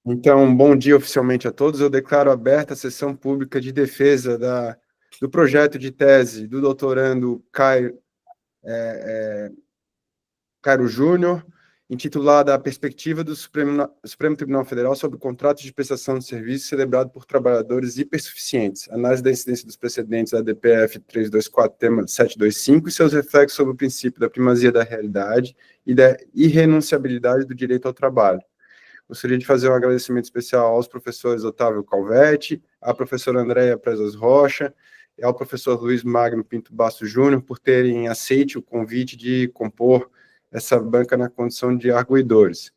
Então, bom dia oficialmente a todos. Eu declaro aberta a sessão pública de defesa do projeto de tese do doutorando Cairo Júnior, intitulada A Perspectiva do Supremo Tribunal Federal sobre o contrato de prestação de serviço celebrado por trabalhadores hipersuficientes, análise da incidência dos precedentes da DPF 324, tema 725, e seus reflexos sobre o princípio da primazia da realidade e da irrenunciabilidade do direito ao trabalho. Gostaria de fazer um agradecimento especial aos professores Otávio Calvetti, à professora Andréia Presas Rocha e ao professor Luiz Magno Pinto Basso Júnior por terem aceito o convite de compor essa banca na condição de arguidores.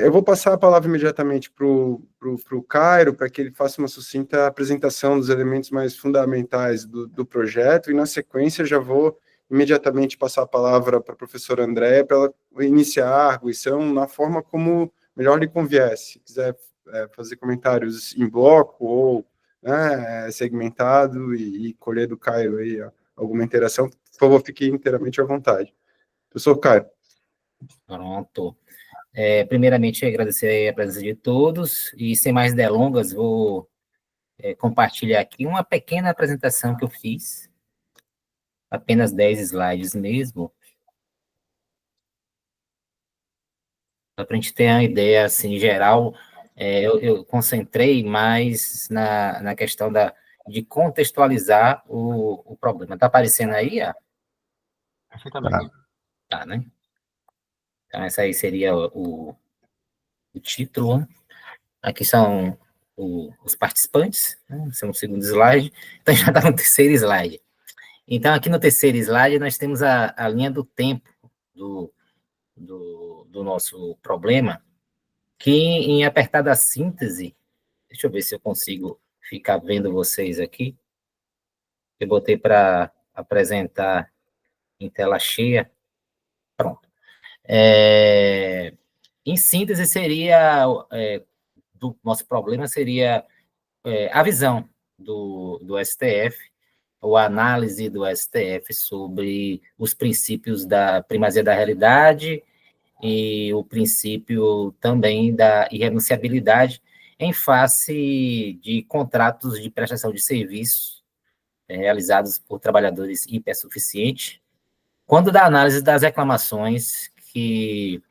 Eu vou passar a palavra imediatamente para o Cairo, para que ele faça uma sucinta apresentação dos elementos mais fundamentais do projeto, e na sequência já vou imediatamente passar a palavra para a professora Andréia, para ela iniciar a arguição na forma como melhor lhe convier. Se quiser fazer comentários em bloco ou segmentado e colher do Cairo aí alguma interação, por favor, fique inteiramente à vontade. Professor Cairo. Pronto. Primeiramente, agradecer a presença de todos e, sem mais delongas, vou compartilhar aqui uma pequena apresentação que eu fiz, apenas 10 slides mesmo, para a gente ter uma ideia, assim, geral. Eu concentrei mais na questão de contextualizar o problema. Está aparecendo aí? Perfeitamente. Tá, né? Então, essa aí seria o título, né? Aqui são os participantes, né? Esse é o segundo slide, então já está no terceiro slide. Então, aqui no terceiro slide, nós temos a linha do tempo do nosso problema, que, em apertada síntese, deixa eu ver se eu consigo ficar vendo vocês aqui, eu botei para apresentar em tela cheia, pronto. Em síntese, seria, do nosso problema seria a visão do STF, ou a análise do STF sobre os princípios da primazia da realidade e o princípio também da irrenunciabilidade em face de contratos de prestação de serviço realizados por trabalhadores hipersuficientes, quando da análise das reclamações que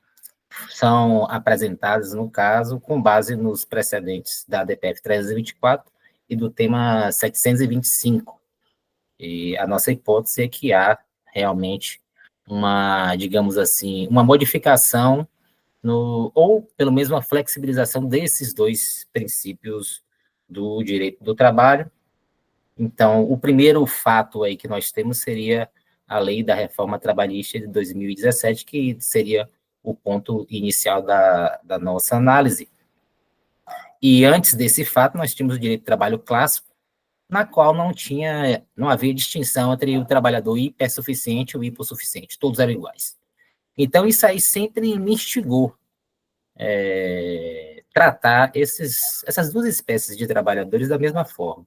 são apresentadas, no caso, com base nos precedentes da DPF 324 e do tema 725. E a nossa hipótese é que há realmente uma, digamos assim, uma modificação ou pelo menos uma flexibilização desses dois princípios do direito do trabalho. Então, o primeiro fato aí que nós temos seria a lei da reforma trabalhista de 2017, que seria o ponto inicial da nossa análise. E antes desse fato, nós tínhamos o direito do trabalho clássico, na qual não havia distinção entre o trabalhador hipersuficiente e o hipossuficiente, todos eram iguais. Então, isso aí sempre me instigou tratar essas duas espécies de trabalhadores da mesma forma.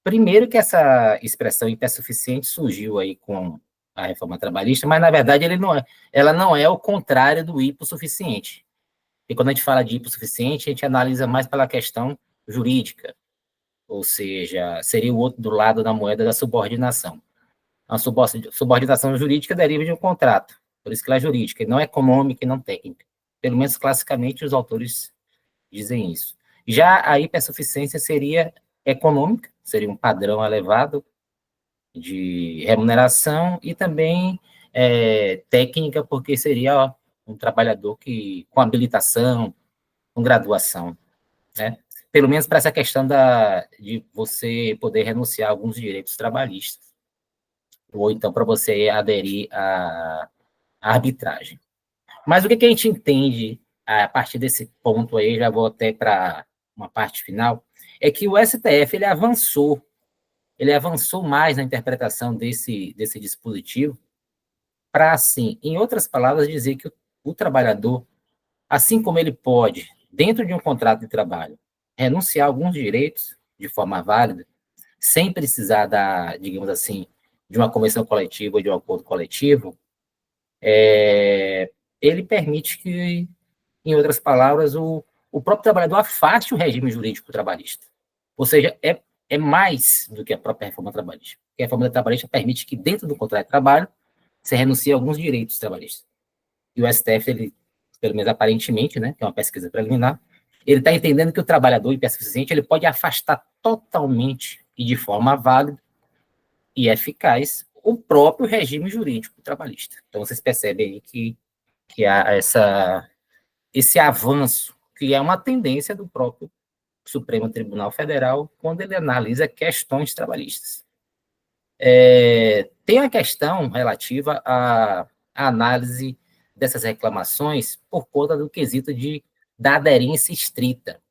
Primeiro que essa expressão hipersuficiente surgiu aí com a reforma trabalhista, mas, na verdade, ela não é o contrário do hipossuficiente. E quando a gente fala de hipossuficiente, a gente analisa mais pela questão jurídica, ou seja, seria o outro do lado da moeda da subordinação. A subordinação jurídica deriva de um contrato, por isso que ela é jurídica, e não econômica e não técnica. Pelo menos, classicamente, os autores dizem isso. Já a hipersuficiência seria econômica, seria um padrão elevado de remuneração, e também técnica, porque seria um trabalhador com habilitação, com graduação, né? Pelo menos para essa questão de você poder renunciar a alguns direitos trabalhistas, ou então para você aderir à arbitragem. Mas o que a gente entende a partir desse ponto aí, já vou até para uma parte final, é que o STF ele avançou mais na interpretação desse dispositivo para, assim, em outras palavras, dizer que o trabalhador, assim como ele pode, dentro de um contrato de trabalho, renunciar a alguns direitos de forma válida, sem precisar digamos assim, de uma convenção coletiva ou de um acordo coletivo, ele permite que, em outras palavras, o próprio trabalhador afaste o regime jurídico trabalhista. Ou seja, é mais do que a própria reforma trabalhista. Porque a reforma trabalhista permite que, dentro do contrato de trabalho, você renuncie a alguns direitos trabalhistas. E o STF, ele, pelo menos aparentemente, né, que é uma pesquisa preliminar, ele está entendendo que o trabalhador hipersuficiente ele pode afastar totalmente e de forma válida e eficaz o próprio regime jurídico trabalhista. Então, vocês percebem aí que há esse avanço, que é uma tendência do próprio Supremo Tribunal Federal quando ele analisa questões trabalhistas. Tem a questão relativa à análise dessas reclamações por conta do quesito da aderência estrita.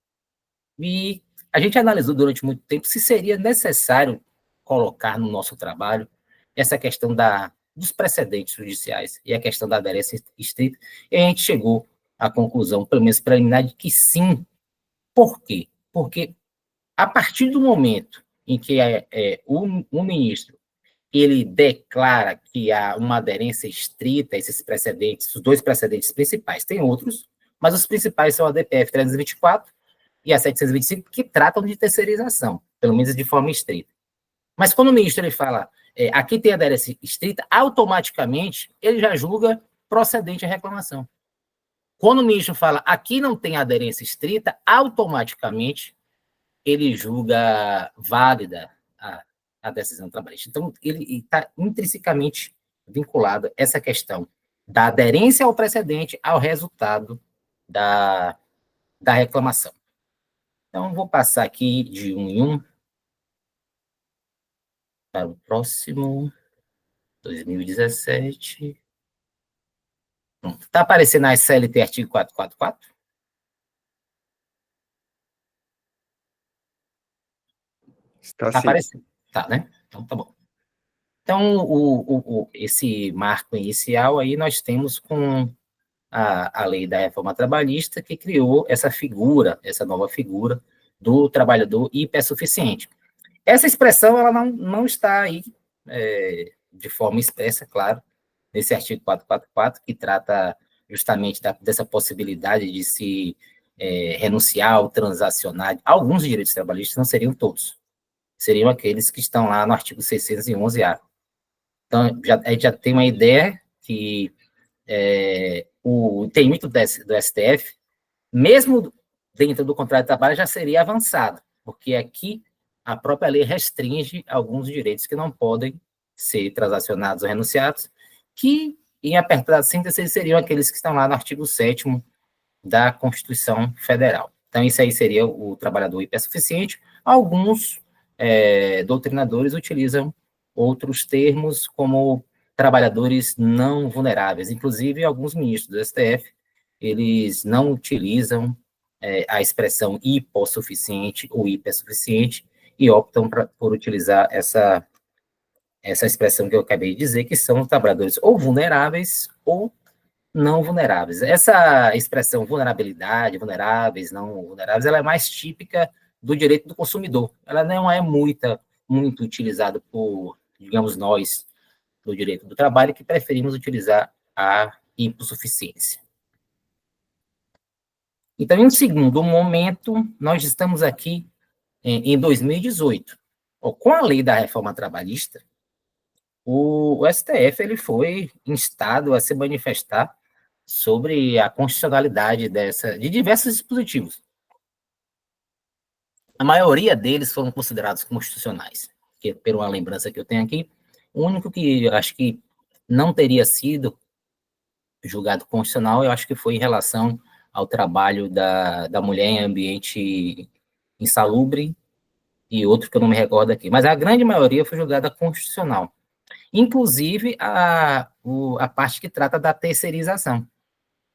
E a gente analisou durante muito tempo se seria necessário colocar no nosso trabalho essa questão dos precedentes judiciais e a questão da aderência estrita, e a gente chegou à conclusão, pelo menos preliminar, de que sim. Por quê? Porque a partir do momento em que o ministro ele declara que há uma aderência estrita a esses precedentes, os dois precedentes principais, tem outros, mas os principais são a DPF 324 e a 725, que tratam de terceirização, pelo menos de forma estrita. Mas quando o ministro ele fala, aqui tem aderência estrita, automaticamente ele já julga procedente a reclamação. Quando o ministro fala, aqui não tem aderência estrita, automaticamente ele julga válida a decisão trabalhista. Então, ele está intrinsecamente vinculado a essa questão da aderência ao precedente ao resultado da reclamação. Então, vou passar aqui de um em um para o próximo, 2017. Está aparecendo a CLT artigo 444? Está Tá sim. aparecendo. Tá, né? Então, tá bom. Então, esse marco inicial aí nós temos com a lei da reforma trabalhista, que criou essa nova figura do trabalhador hipersuficiente. Essa expressão, ela não está aí de forma expressa, claro, nesse artigo 444, que trata justamente dessa possibilidade de se renunciar ou transacionar alguns direitos trabalhistas, não seriam todos. Seriam aqueles que estão lá no artigo 611-A. Então, a gente já tem uma ideia que o entendimento do STF, mesmo dentro do contrato de trabalho, já seria avançado, porque aqui a própria lei restringe alguns direitos que não podem ser transacionados ou renunciados, que, em apertada síntese, seriam aqueles que estão lá no artigo 7º da Constituição Federal. Então, isso aí seria o trabalhador hipersuficiente. Alguns doutrinadores utilizam outros termos, como trabalhadores não vulneráveis. Inclusive, alguns ministros do STF, eles não utilizam a expressão hipossuficiente ou hipersuficiente e optam por utilizar essa expressão que eu acabei de dizer, que são trabalhadores ou vulneráveis ou não vulneráveis. Essa expressão vulnerabilidade, vulneráveis, não vulneráveis, ela é mais típica do direito do consumidor. Ela não é muito utilizada por, digamos, nós, do direito do trabalho, que preferimos utilizar a hipossuficiência. Então, em um segundo momento, nós estamos aqui em 2018. Com a lei da reforma trabalhista, o STF ele foi instado a se manifestar sobre a constitucionalidade de diversos dispositivos. A maioria deles foram considerados constitucionais, que, pela lembrança que eu tenho aqui, o único que eu acho que não teria sido julgado constitucional, eu acho que foi em relação ao trabalho da mulher em ambiente insalubre, e outro que eu não me recordo aqui. Mas a grande maioria foi julgada constitucional. Inclusive a parte que trata da terceirização.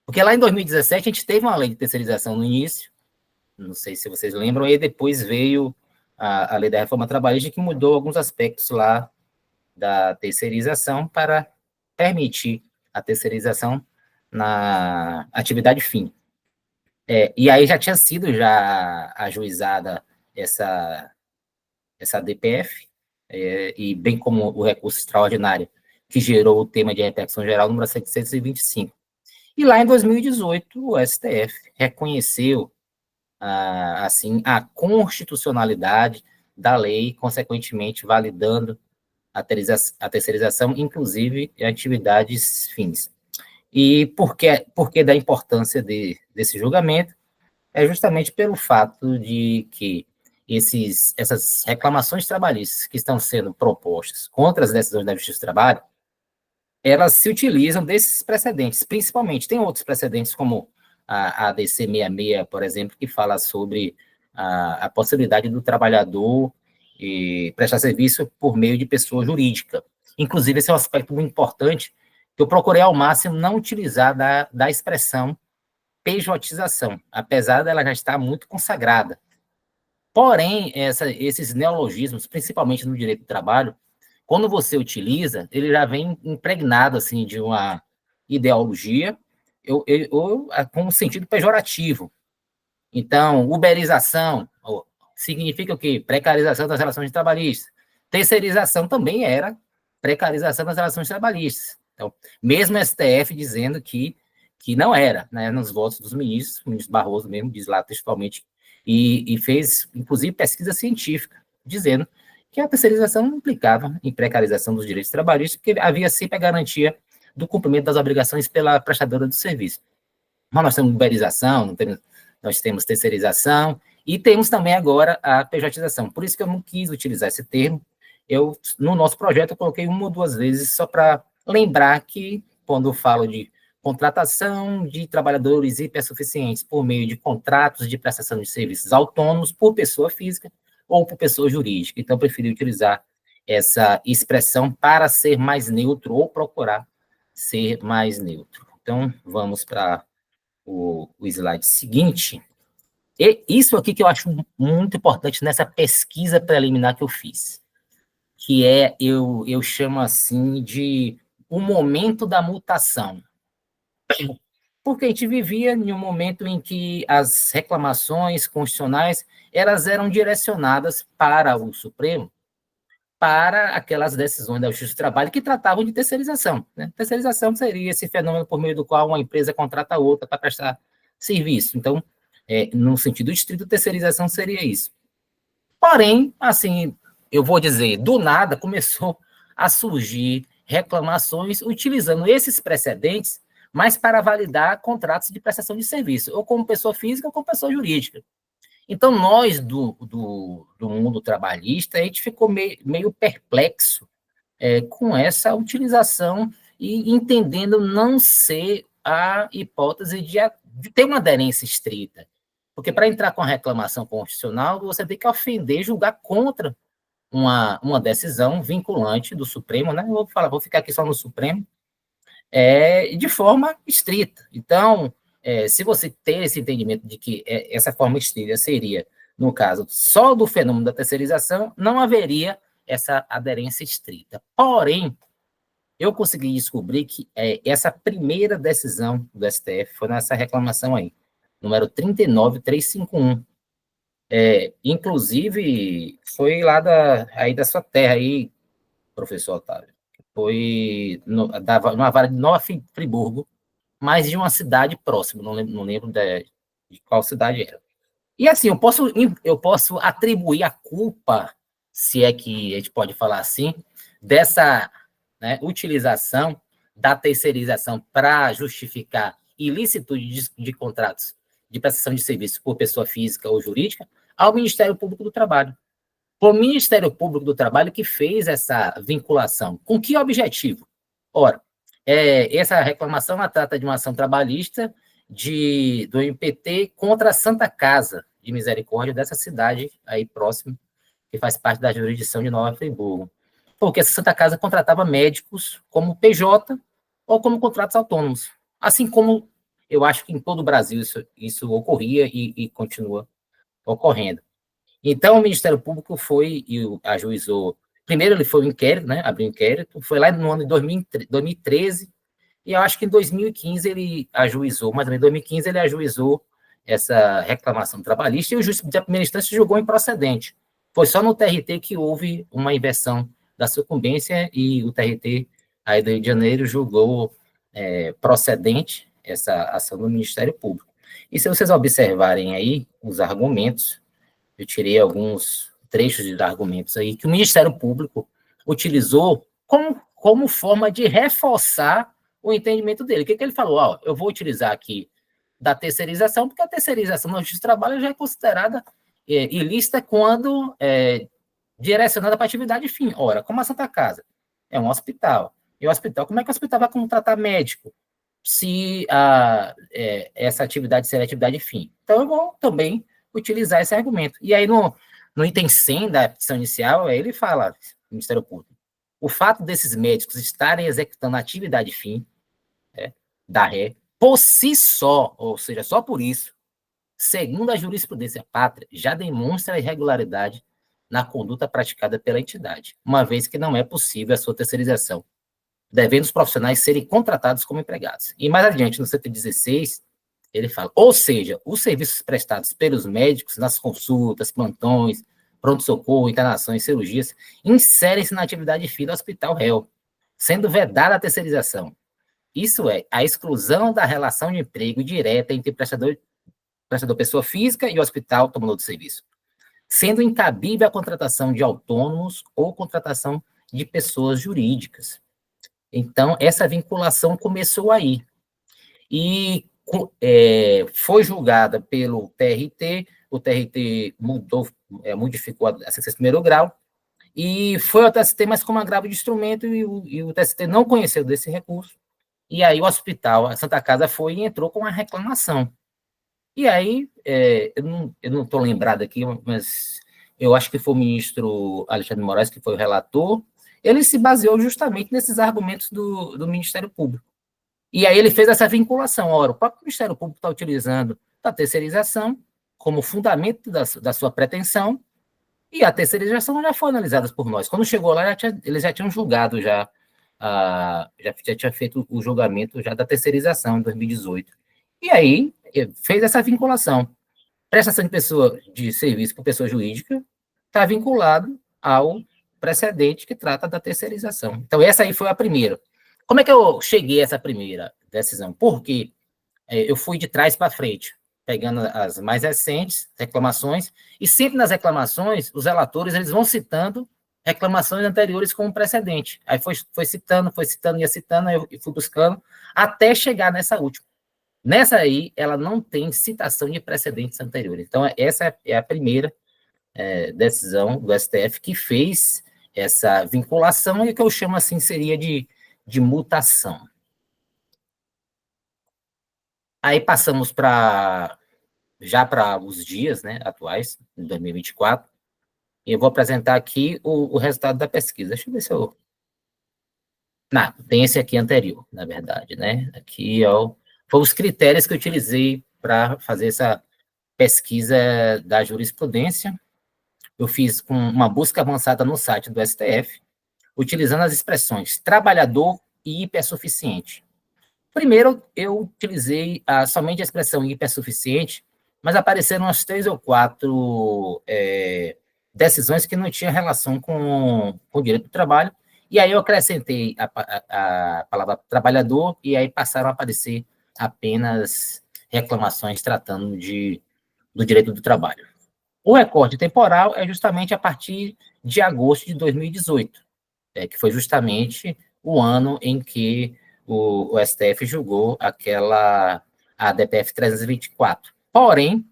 Porque lá em 2017 a gente teve uma lei de terceirização no início, não sei se vocês lembram, e depois veio a lei da reforma trabalhista, que mudou alguns aspectos lá da terceirização para permitir a terceirização na atividade fim. E aí já tinha sido ajuizada essa DPF, e bem como o recurso extraordinário que gerou o tema de repercussão geral número 725. E lá em 2018, o STF reconheceu assim, a constitucionalidade da lei, consequentemente validando a terceirização, inclusive em atividades fins. E por que da importância desse julgamento? É justamente pelo fato de que essas reclamações trabalhistas que estão sendo propostas contra as decisões da Justiça do Trabalho, elas se utilizam desses precedentes, principalmente. Tem outros precedentes, como a ADC 66, por exemplo, que fala sobre a possibilidade do trabalhador prestar serviço por meio de pessoa jurídica. Inclusive, esse é um aspecto muito importante, que eu procurei ao máximo não utilizar da expressão pejotização, apesar dela já estar muito consagrada. Porém, esses neologismos, principalmente no direito do trabalho, quando você utiliza, ele já vem impregnado assim, de uma ideologia com um sentido pejorativo. Então, uberização significa o quê? Precarização das relações trabalhistas. Terceirização também era precarização das relações trabalhistas. Então, mesmo o STF dizendo que não era, né, nos votos dos ministros, o ministro Barroso mesmo diz lá textualmente, e fez, inclusive, pesquisa científica, dizendo que a terceirização não implicava em precarização dos direitos trabalhistas, porque havia sempre a garantia do cumprimento das obrigações pela prestadora do serviço. Mas nós temos uberização, nós temos terceirização, e temos também agora a pejotização. Por isso que eu não quis utilizar esse termo. No nosso projeto, eu coloquei uma ou duas vezes só para lembrar que, quando eu falo de contratação de trabalhadores hipersuficientes por meio de contratos de prestação de serviços autônomos por pessoa física ou por pessoa jurídica. Então, eu preferi utilizar essa expressão para ser mais neutro ou procurar ser mais neutro. Então, vamos para o slide seguinte. E isso aqui que eu acho muito importante nessa pesquisa preliminar que eu fiz, que eu chamo assim de o momento da mutação. Porque a gente vivia em um momento em que as reclamações constitucionais elas eram direcionadas para o Supremo, para aquelas decisões da Justiça do Trabalho que tratavam de terceirização. Né? Terceirização seria esse fenômeno por meio do qual uma empresa contrata outra para prestar serviço. Então, no sentido estrito, terceirização seria isso. Porém, assim, eu vou dizer, do nada começou a surgir reclamações utilizando esses precedentes, mas para validar contratos de prestação de serviço, ou como pessoa física ou como pessoa jurídica. Então, nós do mundo trabalhista, a gente ficou meio perplexo com essa utilização e entendendo não ser a hipótese de ter uma aderência estrita. Porque para entrar com a reclamação constitucional, você tem que ofender, julgar contra uma decisão vinculante do Supremo, né? Vou ficar aqui só no Supremo, de forma estrita. Então, se você ter esse entendimento de que essa forma estrita seria, no caso, só do fenômeno da terceirização, não haveria essa aderência estrita. Porém, eu consegui descobrir que essa primeira decisão do STF foi nessa reclamação aí, número 39351. Inclusive, foi lá aí da sua terra aí, professor Otávio. Foi numa vara de Nova Friburgo, mas de uma cidade próxima, não lembro de qual cidade era. E assim, eu posso atribuir a culpa, se é que a gente pode falar assim, dessa utilização da terceirização para justificar ilicitude de contratos de prestação de serviço por pessoa física ou jurídica ao Ministério Público do Trabalho. Foi o Ministério Público do Trabalho que fez essa vinculação. Com que objetivo? Ora, essa reclamação trata de uma ação trabalhista do MPT contra a Santa Casa de Misericórdia dessa cidade aí próxima, que faz parte da jurisdição de Nova Friburgo. Porque essa Santa Casa contratava médicos como PJ ou como contratos autônomos. Assim como eu acho que em todo o Brasil isso ocorria e continua ocorrendo. Então, o Ministério Público foi e ajuizou. Primeiro, ele foi um inquérito, né? Abriu um inquérito, foi lá no ano de 2013, e eu acho que em 2015 ele ajuizou, mas em 2015 ele ajuizou essa reclamação trabalhista e o juiz de primeira instância julgou improcedente. Foi só no TRT que houve uma inversão da sucumbência e o TRT aí do Rio de Janeiro julgou procedente essa ação do Ministério Público. E se vocês observarem aí os argumentos, eu tirei alguns trechos de argumentos aí que o Ministério Público utilizou como forma de reforçar o entendimento dele. O que ele falou? Ó, eu vou utilizar aqui da terceirização, porque a terceirização na Justiça do Trabalho já é considerada ilícita quando direcionada para atividade fim. Ora, como a Santa Casa é um hospital, e o hospital, como é que o hospital vai contratar médico se essa atividade será atividade fim? Então, eu vou também utilizar esse argumento. E aí, no item 100 da petição inicial, ele fala, Ministério Público, o fato desses médicos estarem executando a atividade fim da ré, por si só, ou seja, só por isso, segundo a jurisprudência pátria, já demonstra a irregularidade na conduta praticada pela entidade, uma vez que não é possível a sua terceirização, devendo os profissionais serem contratados como empregados. E mais adiante, no 116, ele fala, ou seja, os serviços prestados pelos médicos nas consultas, plantões, pronto-socorro, internações, cirurgias, inserem-se na atividade fim do hospital réu, sendo vedada a terceirização. Isso é, a exclusão da relação de emprego direta entre prestador pessoa física e o hospital tomador de serviço, sendo incabível a contratação de autônomos ou contratação de pessoas jurídicas. Então, essa vinculação começou aí. E foi julgada pelo TRT, o TRT modificou a sentença de primeiro grau, e foi ao TST, mas como agravo de instrumento, e o TST não conheceu desse recurso, e aí o hospital, a Santa Casa foi e entrou com a reclamação. E aí, eu não estou lembrado aqui, mas eu acho que foi o ministro Alexandre de Moraes, que foi o relator, ele se baseou justamente nesses argumentos do Ministério Público. E aí ele fez essa vinculação. Ora, o próprio Ministério Público está utilizando a terceirização como fundamento da sua pretensão, e a terceirização já foi analisada por nós. Quando chegou lá, eles já tinham julgado, já tinha feito o julgamento já da terceirização em 2018. E aí fez essa vinculação. Prestação de serviço por pessoa jurídica está vinculado ao precedente que trata da terceirização. Então, essa aí foi a primeira. Como é que eu cheguei a essa primeira decisão? Porque eu fui de trás para frente, pegando as mais recentes reclamações, e sempre nas reclamações, os relatores eles vão citando reclamações anteriores como precedente. Aí foi citando, ia citando, aí eu fui buscando, até chegar nessa última. Nessa aí, ela não tem citação de precedentes anteriores. Então, essa é a primeira decisão do STF que fez essa vinculação, e o que eu chamo assim seria de mutação. Aí passamos já para os dias atuais, de 2024, e eu vou apresentar aqui o resultado da pesquisa. Deixa eu ver se eu... Não, tem esse aqui anterior, na verdade, né? Aqui, foram os critérios que eu utilizei para fazer essa pesquisa da jurisprudência. Eu fiz com uma busca avançada no site do STF, utilizando as expressões trabalhador e hipersuficiente. Primeiro, eu utilizei somente a expressão hipersuficiente, mas apareceram umas 3 ou 4 decisões que não tinham relação com o direito do trabalho, e aí eu acrescentei a palavra trabalhador, e aí passaram a aparecer apenas reclamações tratando do direito do trabalho. O recorte temporal é justamente a partir de agosto de 2018, que foi justamente o ano em que o STF julgou a DPF 324. Porém,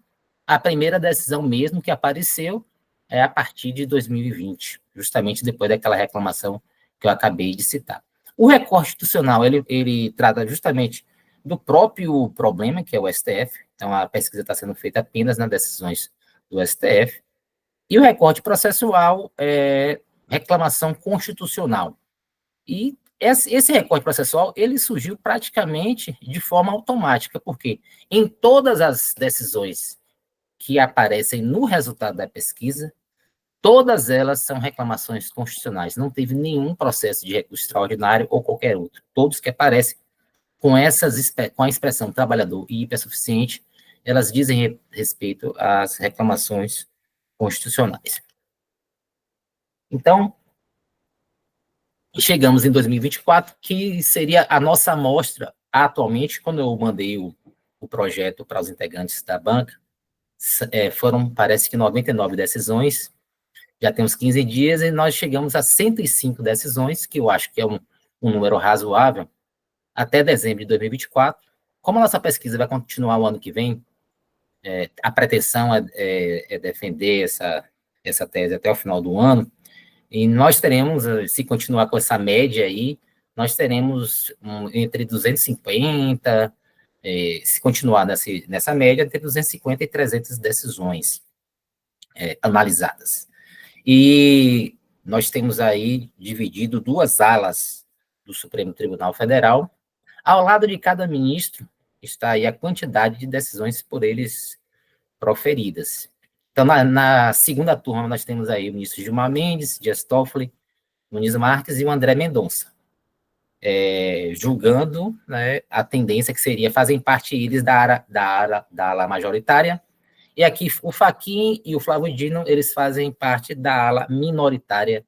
a primeira decisão mesmo que apareceu é a partir de 2020, justamente depois daquela reclamação que eu acabei de citar. O recorte institucional, ele trata justamente do próprio problema, que é o STF, então a pesquisa está sendo feita apenas nas decisões do STF, e o recorte processual é reclamação constitucional. E esse recorte processual, ele surgiu praticamente de forma automática, porque em todas as decisões que aparecem no resultado da pesquisa, todas elas são reclamações constitucionais, não teve nenhum processo de recurso extraordinário ou qualquer outro. Todos que aparecem com a expressão trabalhador e hipersuficiente, elas dizem respeito às reclamações constitucionais. Então, chegamos em 2024, que seria a nossa amostra atualmente, quando eu mandei o o projeto para os integrantes da banca, foram, parece que 99 decisões, já temos 15 dias e nós chegamos a 105 decisões, que eu acho que é um número razoável, até dezembro de 2024. Como a nossa pesquisa vai continuar o ano que vem, a pretensão é defender essa tese até o final do ano, e nós teremos, se continuar com essa média aí, nós teremos entre 250, se continuar nessa média, entre 250 e 300 decisões analisadas. E nós temos aí dividido 2 alas do Supremo Tribunal Federal. Ao lado de cada ministro está aí a quantidade de decisões por eles proferidas. Então, na segunda turma, nós temos aí o ministro Gilmar Mendes, Dias Toffoli, Nunes Marques e o André Mendonça, julgando, né, a tendência que seria fazem parte eles da ala majoritária. E aqui o Fachin e o Flávio Dino, eles fazem parte da ala minoritária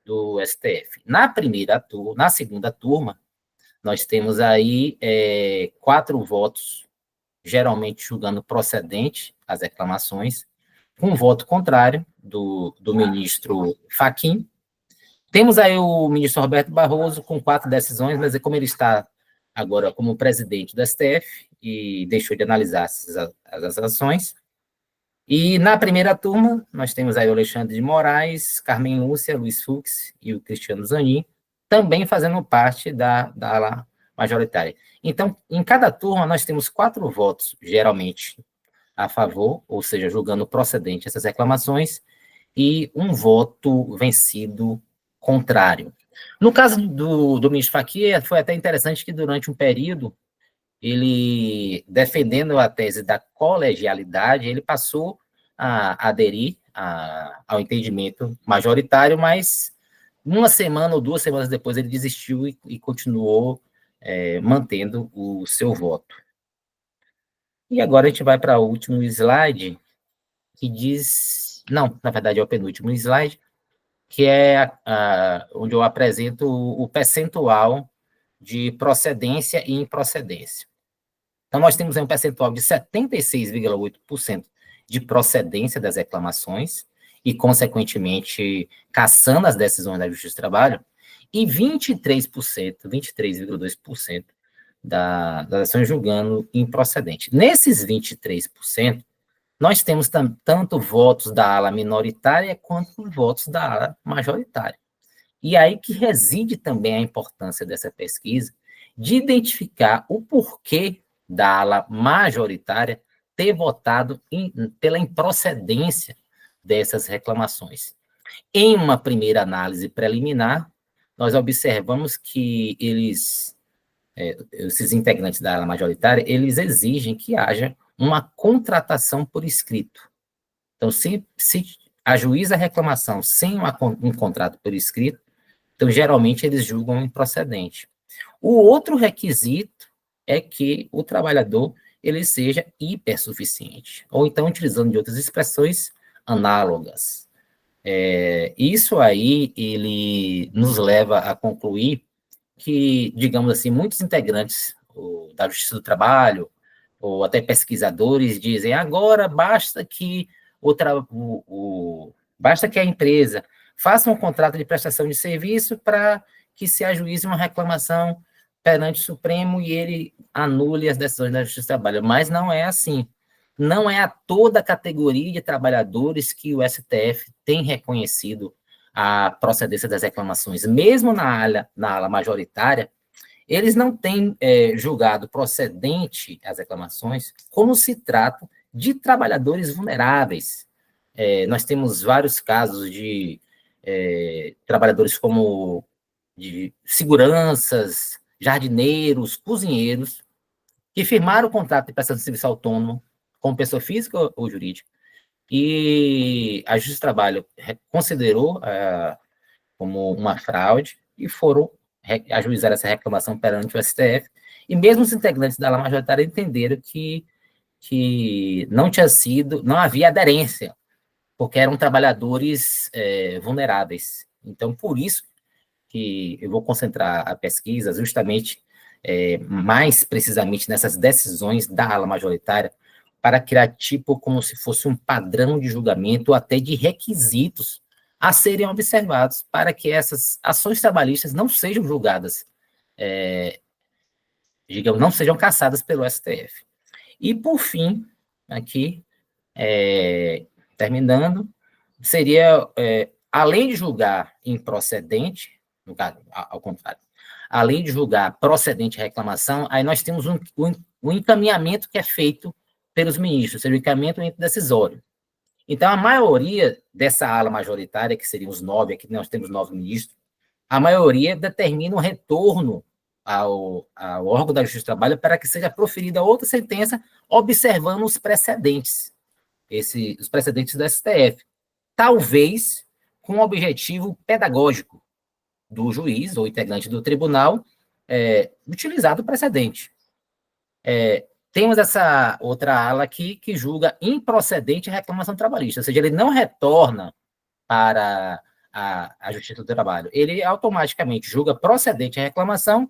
do STF. Na segunda turma, nós temos aí 4 votos, geralmente julgando procedente as reclamações, com um voto contrário do ministro Fachin. Temos aí o ministro Roberto Barroso com 4 decisões, mas como ele está agora como presidente do STF e deixou de analisar as ações. E na primeira turma, nós temos aí o Alexandre de Moraes, Carmen Lúcia, Luiz Fux e o Cristiano Zanin, também fazendo parte da ala majoritária. Então, em cada turma, nós temos 4 votos, geralmente a favor, ou seja, julgando procedente essas reclamações, e um voto vencido contrário. No caso do ministro Fachin, foi até interessante que durante um período, ele, defendendo a tese da colegialidade, ele passou a aderir ao entendimento majoritário, mas 1 semana ou 2 semanas depois ele desistiu e continuou mantendo o seu voto. E agora a gente vai para o último slide, que diz... Não, na verdade é o penúltimo slide, que é onde eu apresento o percentual de procedência e improcedência. Então, nós temos aí um percentual de 76,8% de procedência das reclamações e, consequentemente, cassando as decisões da Justiça do Trabalho, e 23,2% das ações julgando improcedente. Nesses 23%, nós temos tanto votos da ala minoritária quanto votos da ala majoritária. E aí que reside também a importância dessa pesquisa, de identificar o porquê da ala majoritária ter votado pela improcedência dessas reclamações. Em uma primeira análise preliminar, nós observamos que esses integrantes da ala majoritária, eles exigem que haja uma contratação por escrito. Então, se ajuiza a reclamação sem um contrato por escrito, então, geralmente, eles julgam improcedente. O outro requisito é que o trabalhador ele seja hipersuficiente, ou então, utilizando de outras expressões análogas. Isso aí, ele nos leva a concluir que, digamos assim, muitos integrantes da Justiça do Trabalho, ou até pesquisadores, dizem agora basta que a empresa faça um contrato de prestação de serviço para que se ajuize uma reclamação perante o Supremo e ele anule as decisões da Justiça do Trabalho. Mas não é assim. Não é a toda a categoria de trabalhadores que o STF tem reconhecido a procedência das reclamações. Mesmo na ala majoritária, eles não têm julgado procedente as reclamações como se trata de trabalhadores vulneráveis. Nós temos vários casos de trabalhadores como de seguranças, jardineiros, cozinheiros, que firmaram o contrato de prestação de serviço autônomo com pessoa física ou jurídica, e a Justiça do Trabalho considerou como uma fraude e foram ajuizar essa reclamação perante o STF, e mesmo os integrantes da ala majoritária entenderam que não havia aderência, porque eram trabalhadores vulneráveis. Então, por isso que eu vou concentrar a pesquisa justamente mais precisamente nessas decisões da ala majoritária, para criar tipo como se fosse um padrão de julgamento, ou até de requisitos a serem observados, para que essas ações trabalhistas não sejam julgadas, digamos, não sejam cassadas pelo STF. E, por fim, aqui, terminando, seria, além de julgar improcedente, no caso, ao contrário, além de julgar procedente reclamação, aí nós temos um encaminhamento que é feito pelos ministros, ou seja, o encaminhamento decisório. Então, a maioria dessa ala majoritária, que seriam os 9, aqui nós temos 9 ministros, a maioria determina o retorno ao órgão da Justiça do Trabalho para que seja proferida outra sentença, observando os precedentes, os precedentes do STF. Talvez com o objetivo pedagógico do juiz ou integrante do tribunal utilizado o precedente. Temos essa outra ala aqui que julga improcedente a reclamação trabalhista, ou seja, ele não retorna para a Justiça do Trabalho, ele automaticamente julga procedente a reclamação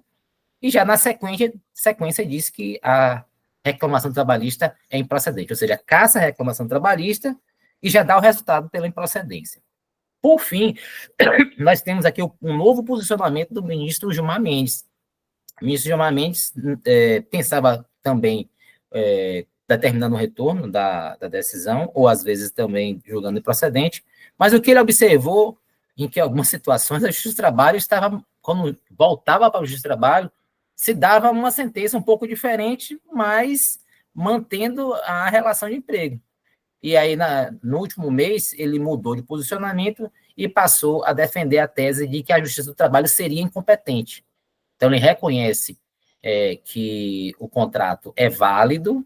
e já na sequência diz que a reclamação trabalhista é improcedente, ou seja, caça a reclamação trabalhista e já dá o resultado pela improcedência. Por fim, nós temos aqui um novo posicionamento do ministro Gilmar Mendes. O ministro Gilmar Mendes pensava também determinando o retorno da decisão, ou às vezes também julgando improcedente, mas o que ele observou em que algumas situações a Justiça do Trabalho estava, quando voltava para a Justiça do Trabalho, se dava uma sentença um pouco diferente, mas mantendo a relação de emprego. E aí, no último mês, ele mudou de posicionamento e passou a defender a tese de que a Justiça do Trabalho seria incompetente. Então, ele reconhece que o contrato é válido,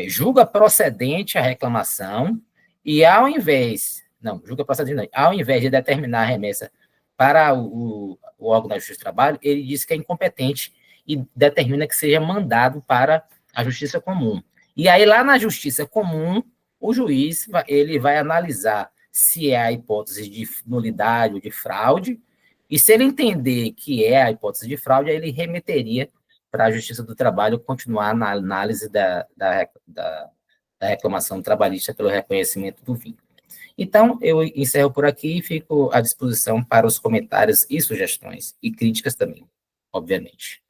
julga procedente a reclamação, e ao invés de determinar a remessa para o órgão da Justiça do Trabalho, ele diz que é incompetente e determina que seja mandado para a Justiça Comum. E aí, lá na Justiça Comum, o juiz ele vai analisar se é a hipótese de nulidade ou de fraude, e se ele entender que é a hipótese de fraude, aí ele remeteria para a Justiça do Trabalho continuar na análise da reclamação trabalhista pelo reconhecimento do vínculo. Então, eu encerro por aqui e fico à disposição para os comentários e sugestões, e críticas também, obviamente.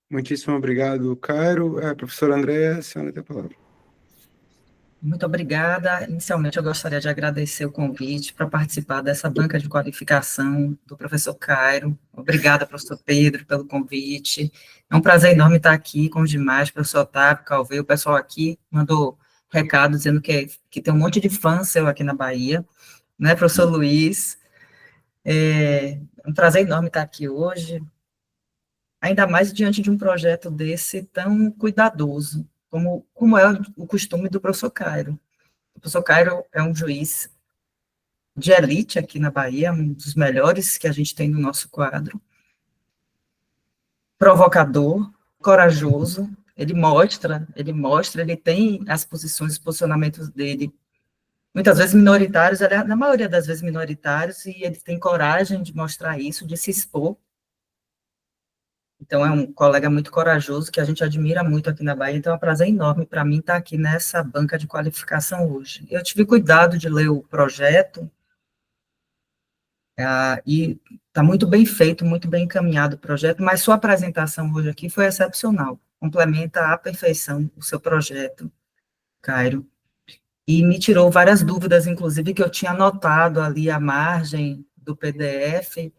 Muitíssimo obrigado, Cairo. Professora Andréa, a senhora tem a palavra. Muito obrigada. Inicialmente, eu gostaria de agradecer o convite para participar dessa banca de qualificação do professor Cairo. Obrigada, professor Pedro, pelo convite. É um prazer enorme estar aqui com os demais, professor Otávio, Calvê, o pessoal aqui mandou recado dizendo que tem um monte de fã seu aqui na Bahia, né, professor Luiz? É um prazer enorme estar aqui hoje, ainda mais diante de um projeto desse tão cuidadoso, como é o costume do professor Cairo. O professor Cairo é um juiz de elite aqui na Bahia, um dos melhores que a gente tem no nosso quadro, provocador, corajoso, ele tem as posições, os posicionamentos dele, muitas vezes minoritários, na maioria das vezes minoritários, e ele tem coragem de mostrar isso, de se expor. Então, é um colega muito corajoso, que a gente admira muito aqui na Bahia, então é um prazer enorme para mim estar aqui nessa banca de qualificação hoje. Eu tive cuidado de ler o projeto, e está muito bem feito, muito bem encaminhado o projeto, mas sua apresentação hoje aqui foi excepcional, complementa à perfeição o seu projeto, Cairo, e me tirou várias dúvidas, inclusive, que eu tinha anotado ali à margem do PDF.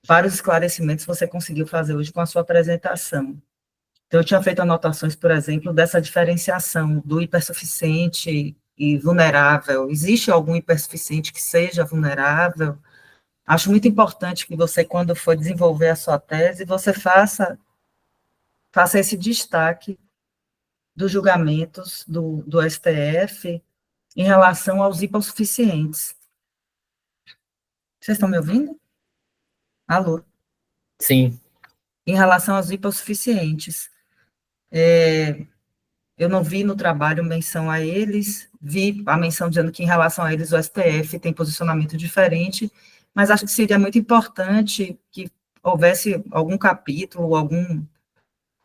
Vários esclarecimentos você conseguiu fazer hoje com a sua apresentação. Então, eu tinha feito anotações, por exemplo, dessa diferenciação do hipersuficiente e vulnerável. Existe algum hipersuficiente que seja vulnerável? Acho muito importante que você, quando for desenvolver a sua tese, você faça esse destaque dos julgamentos do STF em relação aos hipossuficientes. Vocês estão me ouvindo? Alô? Sim. Em relação aos hipossuficientes. Eu não vi no trabalho menção a eles, vi a menção dizendo que em relação a eles o STF tem posicionamento diferente, mas acho que seria muito importante que houvesse algum capítulo,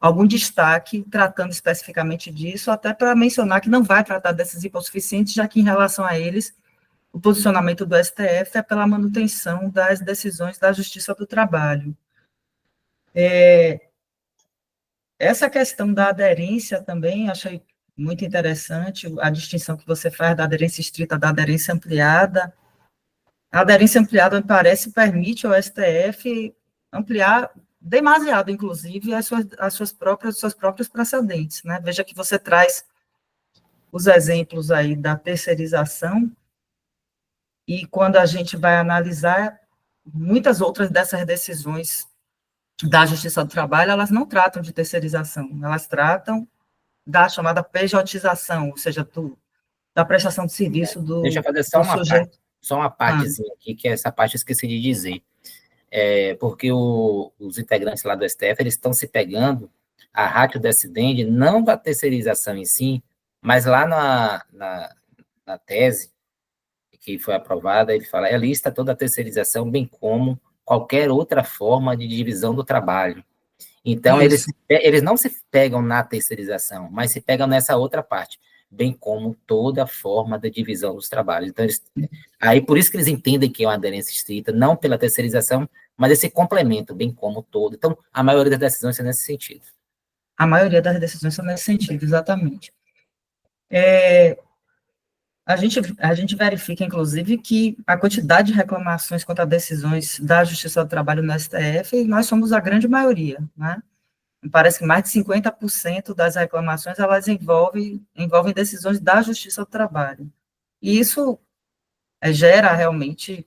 algum destaque tratando especificamente disso, até para mencionar que não vai tratar desses hipossuficientes, já que em relação a eles, o posicionamento do STF é pela manutenção das decisões da Justiça do Trabalho. Essa questão da aderência também, achei muito interessante, a distinção que você faz da aderência estrita da aderência ampliada. A aderência ampliada, me parece, permite ao STF ampliar demasiado, inclusive, seus próprios precedentes, né? Veja que você traz os exemplos aí da terceirização, e quando a gente vai analisar, muitas outras dessas decisões da Justiça do Trabalho, elas não tratam de terceirização, elas tratam da chamada pejotização, ou seja, da prestação de serviço do Deixa eu fazer sujeito. Só uma partezinha aqui, que é essa parte eu esqueci de dizer. Porque os integrantes lá do STF, eles estão se pegando a ratio decidendi, não da terceirização em si, mas lá na tese que foi aprovada, ele fala, lista toda a terceirização, bem como qualquer outra forma de divisão do trabalho. Então, eles não se pegam na terceirização, mas se pegam nessa outra parte, bem como toda forma de divisão dos trabalhos. Então, aí por isso que eles entendem que é uma aderência estrita, não pela terceirização, mas esse complemento, bem como todo. Então, a maioria das decisões é nesse sentido. A maioria das decisões são nesse sentido, exatamente. A gente verifica, inclusive, que a quantidade de reclamações contra decisões da Justiça do Trabalho no STF, nós somos a grande maioria, né? Parece que mais de 50% das reclamações, elas envolvem decisões da Justiça do Trabalho. E isso gera, realmente,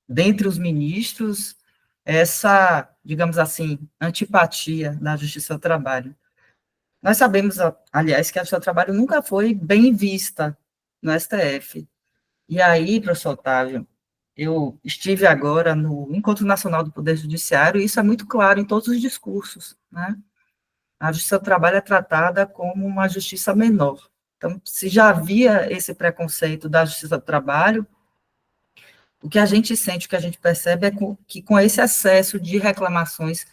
dentre os ministros, essa, digamos assim, antipatia da Justiça do Trabalho. Nós sabemos, aliás, que a Justiça do Trabalho nunca foi bem vista no STF. E aí, professor Otávio, eu estive agora no Encontro Nacional do Poder Judiciário, e isso é muito claro em todos os discursos, né? A Justiça do Trabalho é tratada como uma justiça menor. Então, se já havia esse preconceito da Justiça do Trabalho, o que a gente sente, o que a gente percebe é que com esse excesso de reclamações,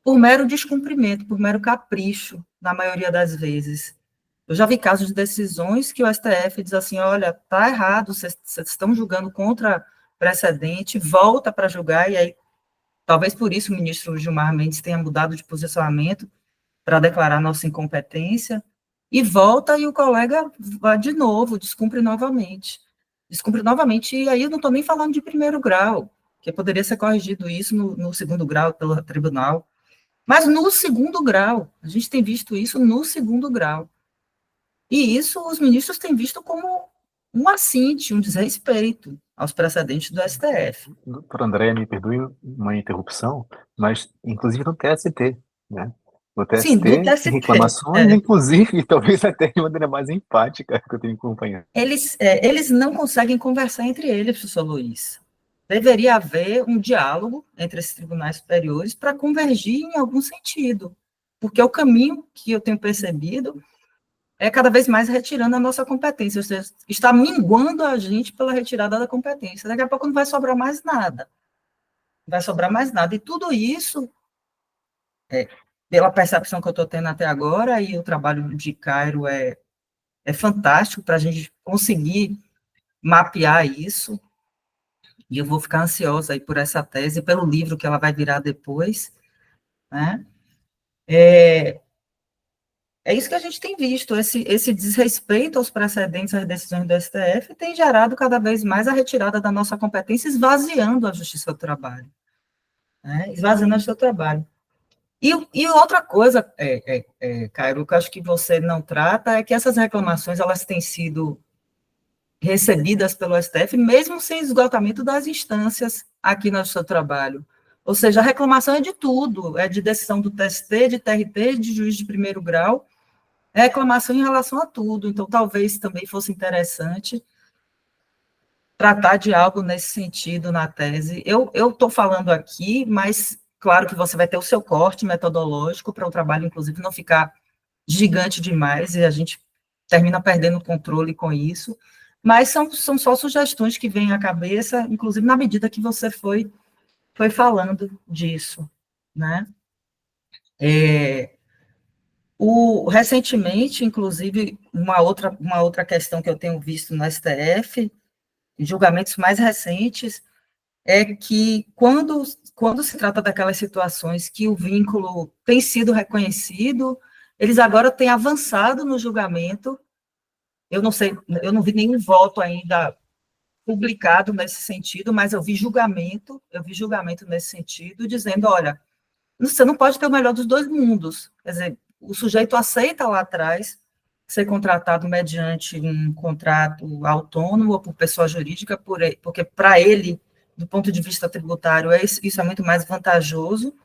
por mero descumprimento, por mero capricho, na maioria das vezes. Eu já vi casos de decisões que o STF diz assim, olha, está errado, vocês estão julgando contra precedente, volta para julgar, e aí, talvez por isso o ministro Gilmar Mendes tenha mudado de posicionamento para declarar nossa incompetência, e volta, e o colega vai de novo, descumpre novamente, e aí eu não estou nem falando de primeiro grau, que poderia ser corrigido isso no segundo grau pelo tribunal, mas no segundo grau, a gente tem visto isso no segundo grau, e isso os ministros têm visto como um assinte, um desrespeito aos precedentes do STF. Doutor André, me perdoe uma interrupção, mas inclusive no TST, né? No TST, Sim, do TST. Reclamações, inclusive, talvez até de maneira mais empática que eu tenho acompanhado. Eles não conseguem conversar entre eles, professor Luiz. Deveria haver um diálogo entre esses tribunais superiores para convergir em algum sentido, porque o caminho que eu tenho percebido é cada vez mais retirando a nossa competência, ou seja, está minguando a gente pela retirada da competência. Daqui a pouco não vai sobrar mais nada. Não vai sobrar mais nada. E tudo isso, pela percepção que eu estou tendo até agora, e o trabalho de Cairo é fantástico para a gente conseguir mapear isso, e eu vou ficar ansiosa aí por essa tese, pelo livro que ela vai virar depois, né? É isso que a gente tem visto, esse desrespeito aos precedentes, às decisões do STF, tem gerado cada vez mais a retirada da nossa competência, esvaziando a Justiça do Trabalho. Né? Esvaziando a Justiça do Trabalho. E outra coisa, Cairo, que eu acho que você não trata, é que essas reclamações, elas têm sido recebidas pelo STF, mesmo sem esgotamento das instâncias aqui na Justiça do Trabalho. Ou seja, a reclamação é de tudo, é de decisão do TST, de TRT, de juiz de primeiro grau, é reclamação em relação a tudo. Então, talvez também fosse interessante tratar de algo nesse sentido na tese. Eu estou falando aqui, mas claro que você vai ter o seu corte metodológico para o trabalho, inclusive, não ficar gigante demais, e a gente termina perdendo o controle com isso, mas são só sugestões que vêm à cabeça, inclusive na medida que você foi foi falando disso, né? Recentemente, inclusive, uma outra questão que eu tenho visto no STF, em julgamentos mais recentes, é que quando se trata daquelas situações que o vínculo tem sido reconhecido, eles agora têm avançado no julgamento. Eu não sei, eu não vi nenhum voto ainda publicado nesse sentido, mas eu vi julgamento nesse sentido, dizendo, olha, você não pode ter o melhor dos dois mundos. Quer dizer, o sujeito aceita lá atrás ser contratado mediante um contrato autônomo ou por pessoa jurídica, porque para ele, do ponto de vista tributário, isso é muito mais vantajoso.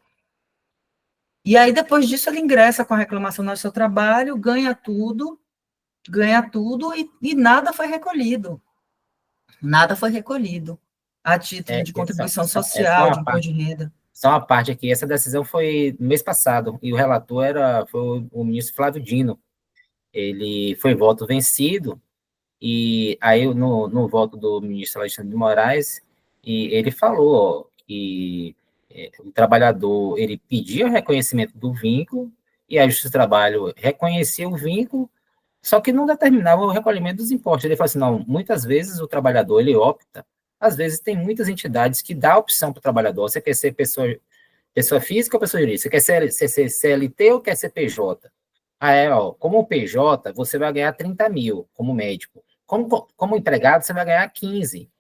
E aí, depois disso, ele ingressa com a reclamação no seu trabalho, ganha tudo e nada foi recolhido. Nada foi recolhido a título de contribuição social, de imposto de renda. Só uma parte aqui, essa decisão foi no mês passado, e o relator foi o ministro Flávio Dino. Ele foi voto vencido, e aí no voto do ministro Alexandre de Moraes, e ele falou que o trabalhador, ele pedia o reconhecimento do vínculo, e a Justiça do Trabalho reconhecia o vínculo, só que não determinava o recolhimento dos impostos. Ele falou assim, não, muitas vezes o trabalhador, ele opta, às vezes tem muitas entidades que dão a opção para o trabalhador, você quer ser pessoa física ou pessoa jurídica, você quer ser CLT ou quer ser PJ? Como PJ, você vai ganhar 30 mil como médico. Como empregado, você vai ganhar 15,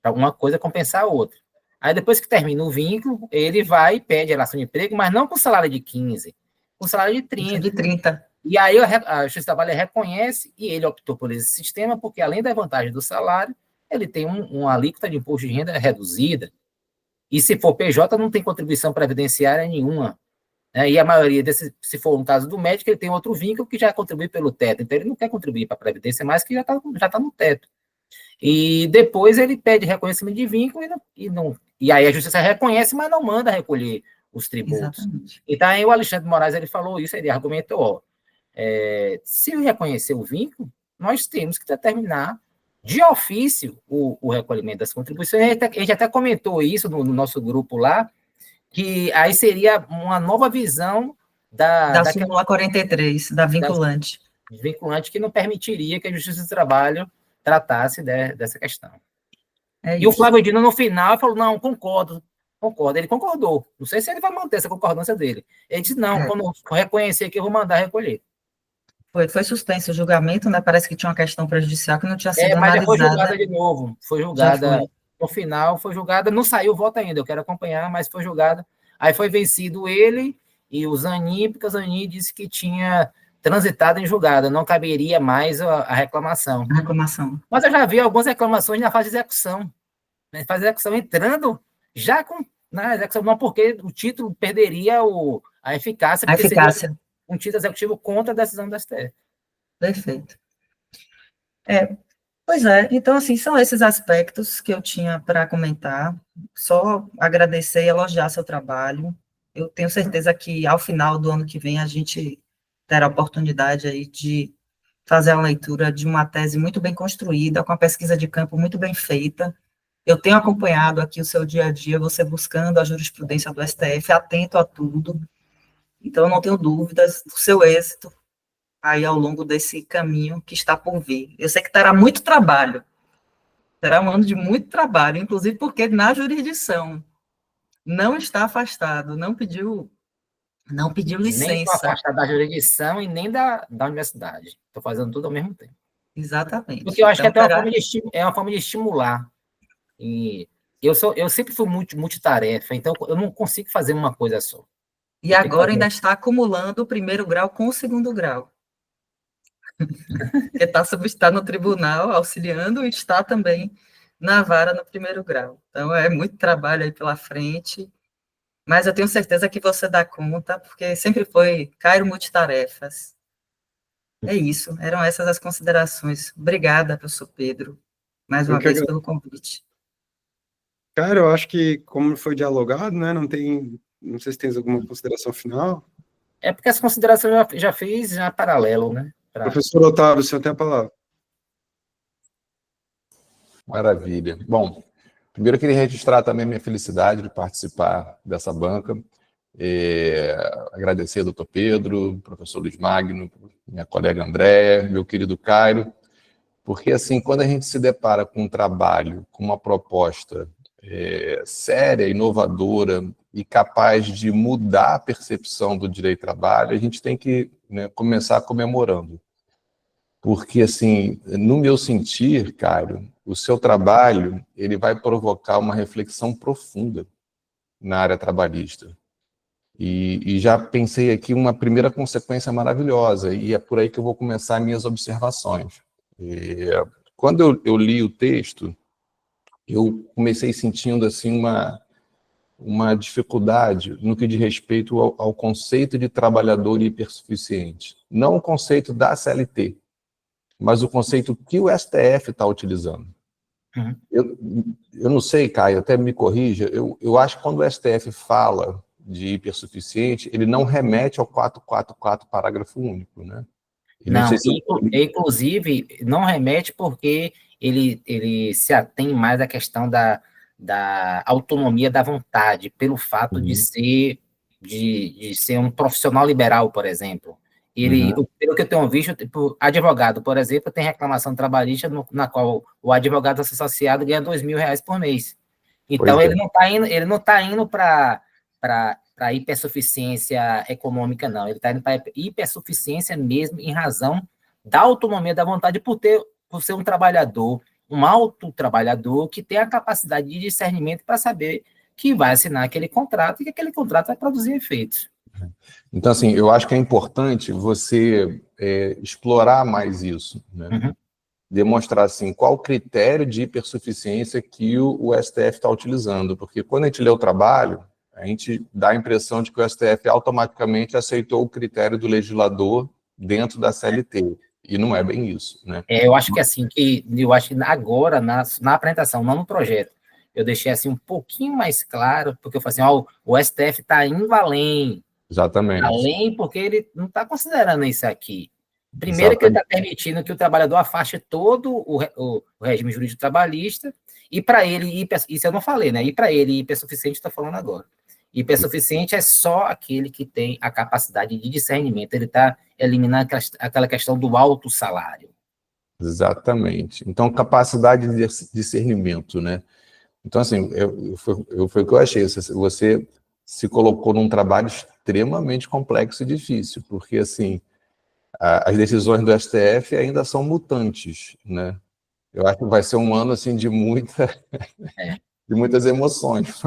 para uma coisa compensar a outra. Aí, depois que termina o vínculo, ele vai e pede a relação de emprego, mas não com salário de 15, com salário de 30. De 30. E aí a Justiça do Trabalho reconhece, e ele optou por esse sistema, porque além da vantagem do salário, ele tem uma alíquota de imposto de renda reduzida. E se for PJ, não tem contribuição previdenciária nenhuma. E a maioria se for um caso do médico, ele tem outro vínculo que já contribui pelo teto. Então, ele não quer contribuir para a Previdência mais, que já tá no teto. E depois ele pede reconhecimento de vínculo e aí a Justiça reconhece, mas não manda recolher os tributos. Exatamente. Então, aí o Alexandre de Moraes ele falou isso, ele argumentou, se reconhecer o vínculo, nós temos que determinar de ofício o recolhimento das contribuições. A gente até comentou isso no nosso grupo lá, que aí seria uma nova visão da súmula 43, da vinculante. Vinculante, que não permitiria que a Justiça do Trabalho tratasse dessa questão. E isso. O Flávio Dino, no final, falou, não, concordo. Ele concordou. Não sei se ele vai manter essa concordância dele. Ele disse, não, quando eu reconhecer aqui, eu vou mandar recolher. Foi suspenso o julgamento, né? Parece que tinha uma questão prejudicial que não tinha sido mas analisada. Foi julgada de novo. Foi julgada, no final, foi julgada, não saiu o voto ainda, eu quero acompanhar, mas foi julgada. Aí foi vencido ele e o Zanin, porque o Zanin disse que tinha transitado em julgada, não caberia mais a reclamação. Mas eu já vi algumas reclamações na fase de execução. Na fase de execução entrando já na execução, não, porque o título perderia a eficácia. A eficácia. Seria um título executivo contra a decisão do STF. Perfeito. Pois é, então, assim, são esses aspectos que eu tinha para comentar. Só agradecer e elogiar seu trabalho. Eu tenho certeza que, ao final do ano que vem, a gente terá a oportunidade aí de fazer a leitura de uma tese muito bem construída, com a pesquisa de campo muito bem feita. Eu tenho acompanhado aqui o seu dia a dia, você buscando a jurisprudência do STF, atento a tudo. Então, eu não tenho dúvidas do seu êxito aí ao longo desse caminho que está por vir. Eu sei que terá muito trabalho, terá um ano de muito trabalho, inclusive porque na jurisdição não está afastado, não pediu licença. Nem estou afastado da jurisdição e nem da universidade. Estou fazendo tudo ao mesmo tempo. Exatamente. Porque eu acho que até é uma forma de estimular. E eu sempre fui multitarefa, então eu não consigo fazer uma coisa só. E agora ainda está acumulando o primeiro grau com o segundo grau. Porque está no tribunal auxiliando e está também na vara no primeiro grau. Então, é muito trabalho aí pela frente, mas eu tenho certeza que você dá conta, porque sempre foi Cairo multitarefas. É isso, eram essas as considerações. Obrigada, professor Pedro, mais uma vez pelo convite. Cara, eu acho que, como foi dialogado, né, não sei se tem alguma consideração final. É porque as considerações eu já fiz já paralelo, né? Professor Otávio, o senhor tem a palavra. Maravilha. Bom, Primeiro, eu queria registrar também a minha felicidade de participar dessa banca, agradecer ao doutor Pedro, professor Luiz Magno, minha colega Andréa, meu querido Cairo, porque, assim, quando a gente se depara com um trabalho, com uma proposta séria, inovadora e capaz de mudar a percepção do direito do trabalho, a gente tem que, né, começar comemorando. Porque, assim, no meu sentir, Cairo, o seu trabalho ele vai provocar uma reflexão profunda na área trabalhista. E já pensei aqui uma primeira consequência maravilhosa, e é por aí que eu vou começar minhas observações. Quando eu li o texto, eu comecei sentindo assim uma dificuldade no que diz respeito ao conceito de trabalhador hipersuficiente. Não o conceito da CLT, mas o conceito que o STF está utilizando. Uhum. Eu não sei, Caio, até me corrija, eu acho que quando o STF fala de hipersuficiente, ele não remete ao 444, parágrafo único, né? Não, inclusive, não remete porque ele se atém mais à questão da autonomia da vontade, pelo fato de ser um profissional liberal, por exemplo. Pelo que eu tenho visto, tipo, advogado, por exemplo, tem reclamação trabalhista na qual o advogado associado ganha R$2.000 por mês. Então, ele não está indo para hipersuficiência econômica, não. Ele está indo para hipersuficiência mesmo em razão da autonomia da vontade por ser um trabalhador, um autotrabalhador que tem a capacidade de discernimento para saber que vai assinar aquele contrato e que aquele contrato vai produzir efeitos. Então, assim, eu acho que é importante você explorar mais isso, né? Demonstrar, assim, qual o critério de hipersuficiência que o STF está utilizando, porque quando a gente lê o trabalho, a gente dá a impressão de que o STF automaticamente aceitou o critério do legislador dentro da CLT, e não é bem isso, né? Eu acho que assim, eu acho que agora, na apresentação, não no projeto, eu deixei assim um pouquinho mais claro, porque eu falei assim, o STF está indo além. Exatamente. Além, porque ele não está considerando isso aqui. Primeiro, que ele está permitindo que o trabalhador afaste todo o regime jurídico trabalhista, e para ele, isso eu não falei, né? E para ele, hipersuficiente, estou falando agora. Hipersuficiente é só aquele que tem a capacidade de discernimento, ele está eliminando aquela questão do alto salário. Exatamente. Então, capacidade de discernimento, né? Então, assim, foi o que eu achei. Você se colocou num trabalho extremamente complexo e difícil, porque, assim, as decisões do STF ainda são mutantes, né? Eu acho que vai ser um ano, assim, de muitas emoções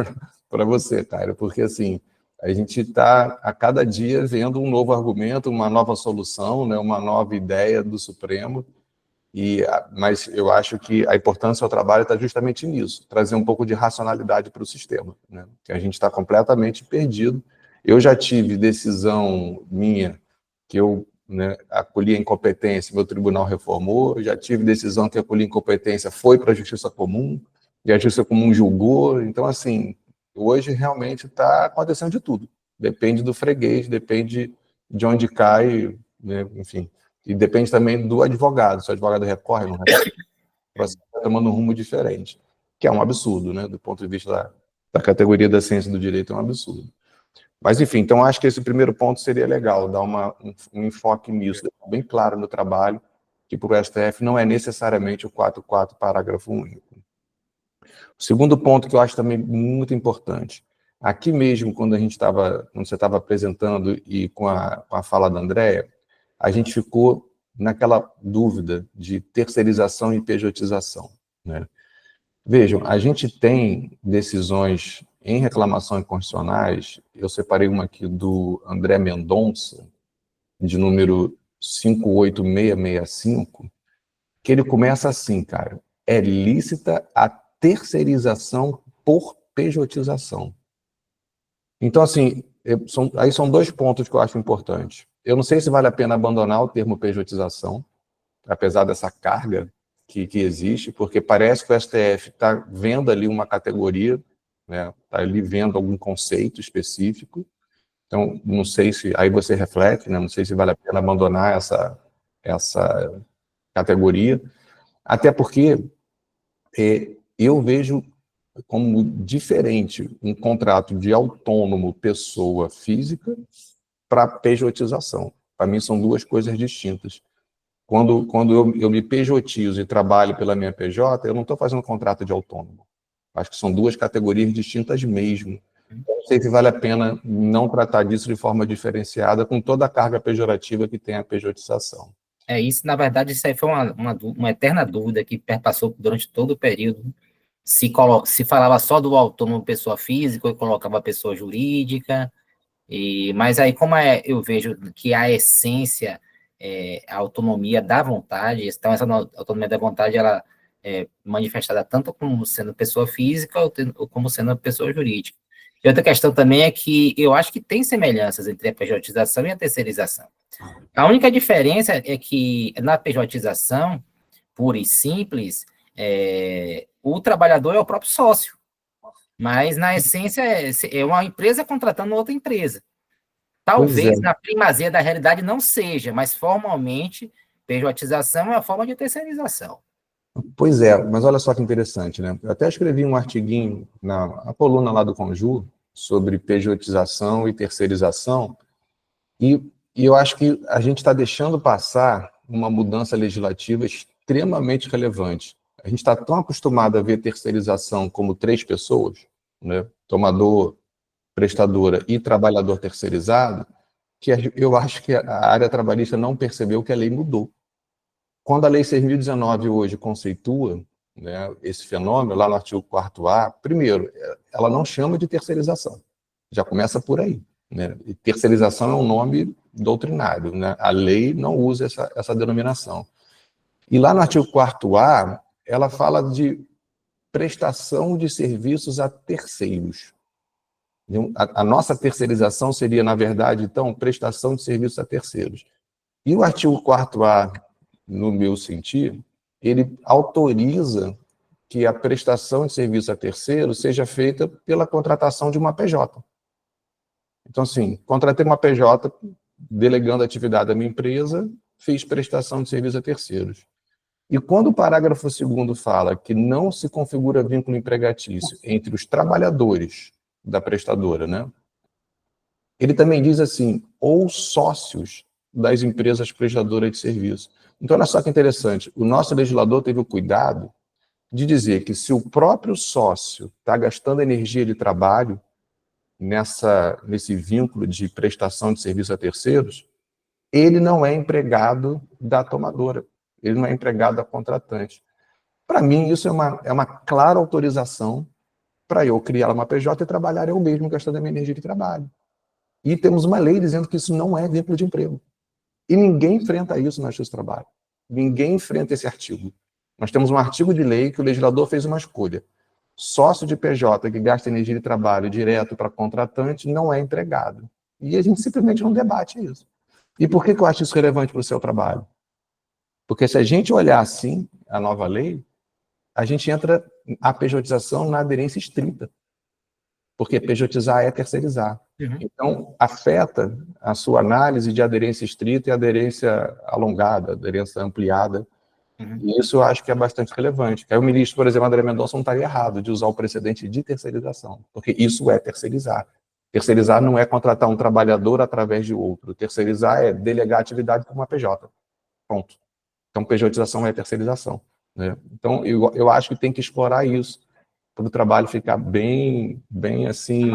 para você, cara, porque, assim, a gente está a cada dia vendo um novo argumento, uma nova solução, né? Uma nova ideia do Supremo, mas eu acho que a importância do trabalho está justamente nisso, trazer um pouco de racionalidade para o sistema, né? Que a gente está completamente perdido. Eu já tive decisão minha que eu, né, acolhi a incompetência, meu tribunal reformou, eu já tive decisão que acolhi a incompetência, foi para a Justiça Comum, e a Justiça Comum julgou. Então, assim, hoje realmente está acontecendo de tudo. Depende do freguês, depende de onde cai, né, enfim. E depende também do advogado. Se o advogado recorre, não recorre, o processo está tomando um rumo diferente, que é um absurdo, né? Do ponto de vista da categoria da ciência do direito, é um absurdo. Mas, enfim, então acho que esse primeiro ponto seria legal, dar um enfoque nisso, bem claro no trabalho, que para o STF não é necessariamente o 444, parágrafo único. O segundo ponto que eu acho também muito importante, aqui mesmo, quando você estava apresentando e com a fala da Andréa, a gente ficou naquela dúvida de terceirização e pejotização, né? Vejam, a gente tem decisões em reclamações constitucionais, eu separei uma aqui do André Mendonça, de número 58665, que ele começa assim, cara, é lícita a terceirização por pejotização. Então, assim, aí são dois pontos que eu acho importantes. Eu não sei se vale a pena abandonar o termo pejotização, apesar dessa carga que existe, porque parece que o STF está vendo ali uma categoria, né? Está ali vendo algum conceito específico. Então, não sei se... Aí você reflete, né? Não sei se vale a pena abandonar essa categoria, até porque eu vejo como diferente um contrato de autônomo pessoa física para pejotização. Para mim, são duas coisas distintas. Quando eu me pejotizo e trabalho pela minha PJ, eu não estou fazendo contrato de autônomo. Acho que são duas categorias distintas mesmo. Eu não sei se vale a pena não tratar disso de forma diferenciada, com toda a carga pejorativa que tem a pejotização. Isso, na verdade, isso aí foi uma eterna dúvida que perpassou durante todo o período. Se falava só do autônomo pessoa física, ou colocava pessoa jurídica, mas aí, como eu vejo que a essência é a autonomia da vontade, então essa autonomia da vontade, ela é manifestada tanto como sendo pessoa física ou como sendo pessoa jurídica. E outra questão também é que eu acho que tem semelhanças entre a pejotização e a terceirização. A única diferença é que na pejotização, pura e simples, o trabalhador é o próprio sócio, mas na essência é uma empresa contratando outra empresa. Talvez na primazia da realidade não seja, mas formalmente, pejotização é a forma de terceirização. Pois é, mas olha só que interessante, né? Eu até escrevi um artiguinho na coluna lá do Conjur sobre pejotização e terceirização, e eu acho que a gente está deixando passar uma mudança legislativa extremamente relevante. A gente está tão acostumado a ver terceirização como 3 pessoas, né? Tomador, prestadora e trabalhador terceirizado, que eu acho que a área trabalhista não percebeu que a lei mudou. Quando a Lei 6.019 hoje conceitua, né, esse fenômeno, lá no artigo 4º-A, primeiro, ela não chama de terceirização. Já começa por aí. Né? E terceirização é um nome doutrinário. Né? A lei não usa essa denominação. E lá no artigo 4º-A, ela fala de prestação de serviços a terceiros. A nossa terceirização seria, na verdade, então, prestação de serviços a terceiros. E o artigo 4º-A, no meu sentir, ele autoriza que a prestação de serviço a terceiro seja feita pela contratação de uma PJ. Então, assim, contratei uma PJ, delegando a atividade da minha empresa, fiz prestação de serviço a terceiros. E quando o parágrafo 2º fala que não se configura vínculo empregatício entre os trabalhadores da prestadora, né? Ele também diz assim, ou sócios das empresas prestadoras de serviço. Então, olha só que interessante, o nosso legislador teve o cuidado de dizer que se o próprio sócio está gastando energia de trabalho nesse vínculo de prestação de serviço a terceiros, ele não é empregado da tomadora, ele não é empregado da contratante. Para mim, isso é uma clara autorização para eu criar uma PJ e trabalhar eu mesmo gastando a minha energia de trabalho. E temos uma lei dizendo que isso não é vínculo de emprego. E ninguém enfrenta isso na Justiça do Trabalho. Ninguém enfrenta esse artigo. Nós temos um artigo de lei que o legislador fez uma escolha. Sócio de PJ que gasta energia de trabalho direto para contratante não é empregado. E a gente simplesmente não debate isso. E por que eu acho isso relevante para o seu trabalho? Porque se a gente olhar assim a nova lei, a gente entra a pejotização na aderência estrita. Porque pejotizar é terceirizar. Uhum. Então, afeta a sua análise de aderência estrita e aderência alongada, aderência ampliada. Uhum. E isso eu acho que é bastante relevante. Aí o ministro, por exemplo, André Mendonça, não estaria errado de usar o precedente de terceirização, porque isso é terceirizar. Terceirizar não é contratar um trabalhador através de outro. Terceirizar é delegar a atividade para uma PJ. Pronto. Então, pejotização é terceirização. Né? Então, eu acho que tem que explorar isso, para o trabalho ficar bem assim,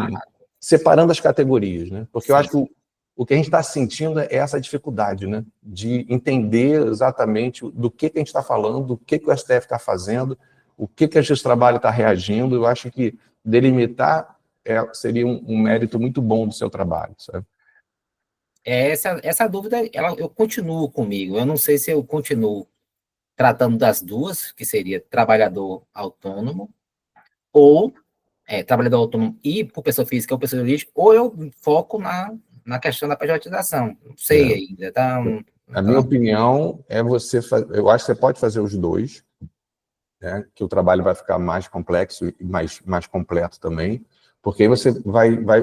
separando as categorias, né? Porque eu acho que o que a gente está sentindo é essa dificuldade, né? De entender exatamente do que a gente está falando, do que o STF está fazendo, o que a Justiça do Trabalho está reagindo. Eu acho que delimitar seria um mérito muito bom do seu trabalho, sabe? Essa dúvida, eu continuo comigo. Eu não sei se eu continuo tratando das duas, que seria trabalhador autônomo, ou trabalhador autônomo e por pessoa física ou pessoa jurídica, ou eu foco na questão da pejotização. Não sei ainda. A minha opinião é eu acho que você pode fazer os dois, né, que o trabalho vai ficar mais complexo e mais completo também, porque aí você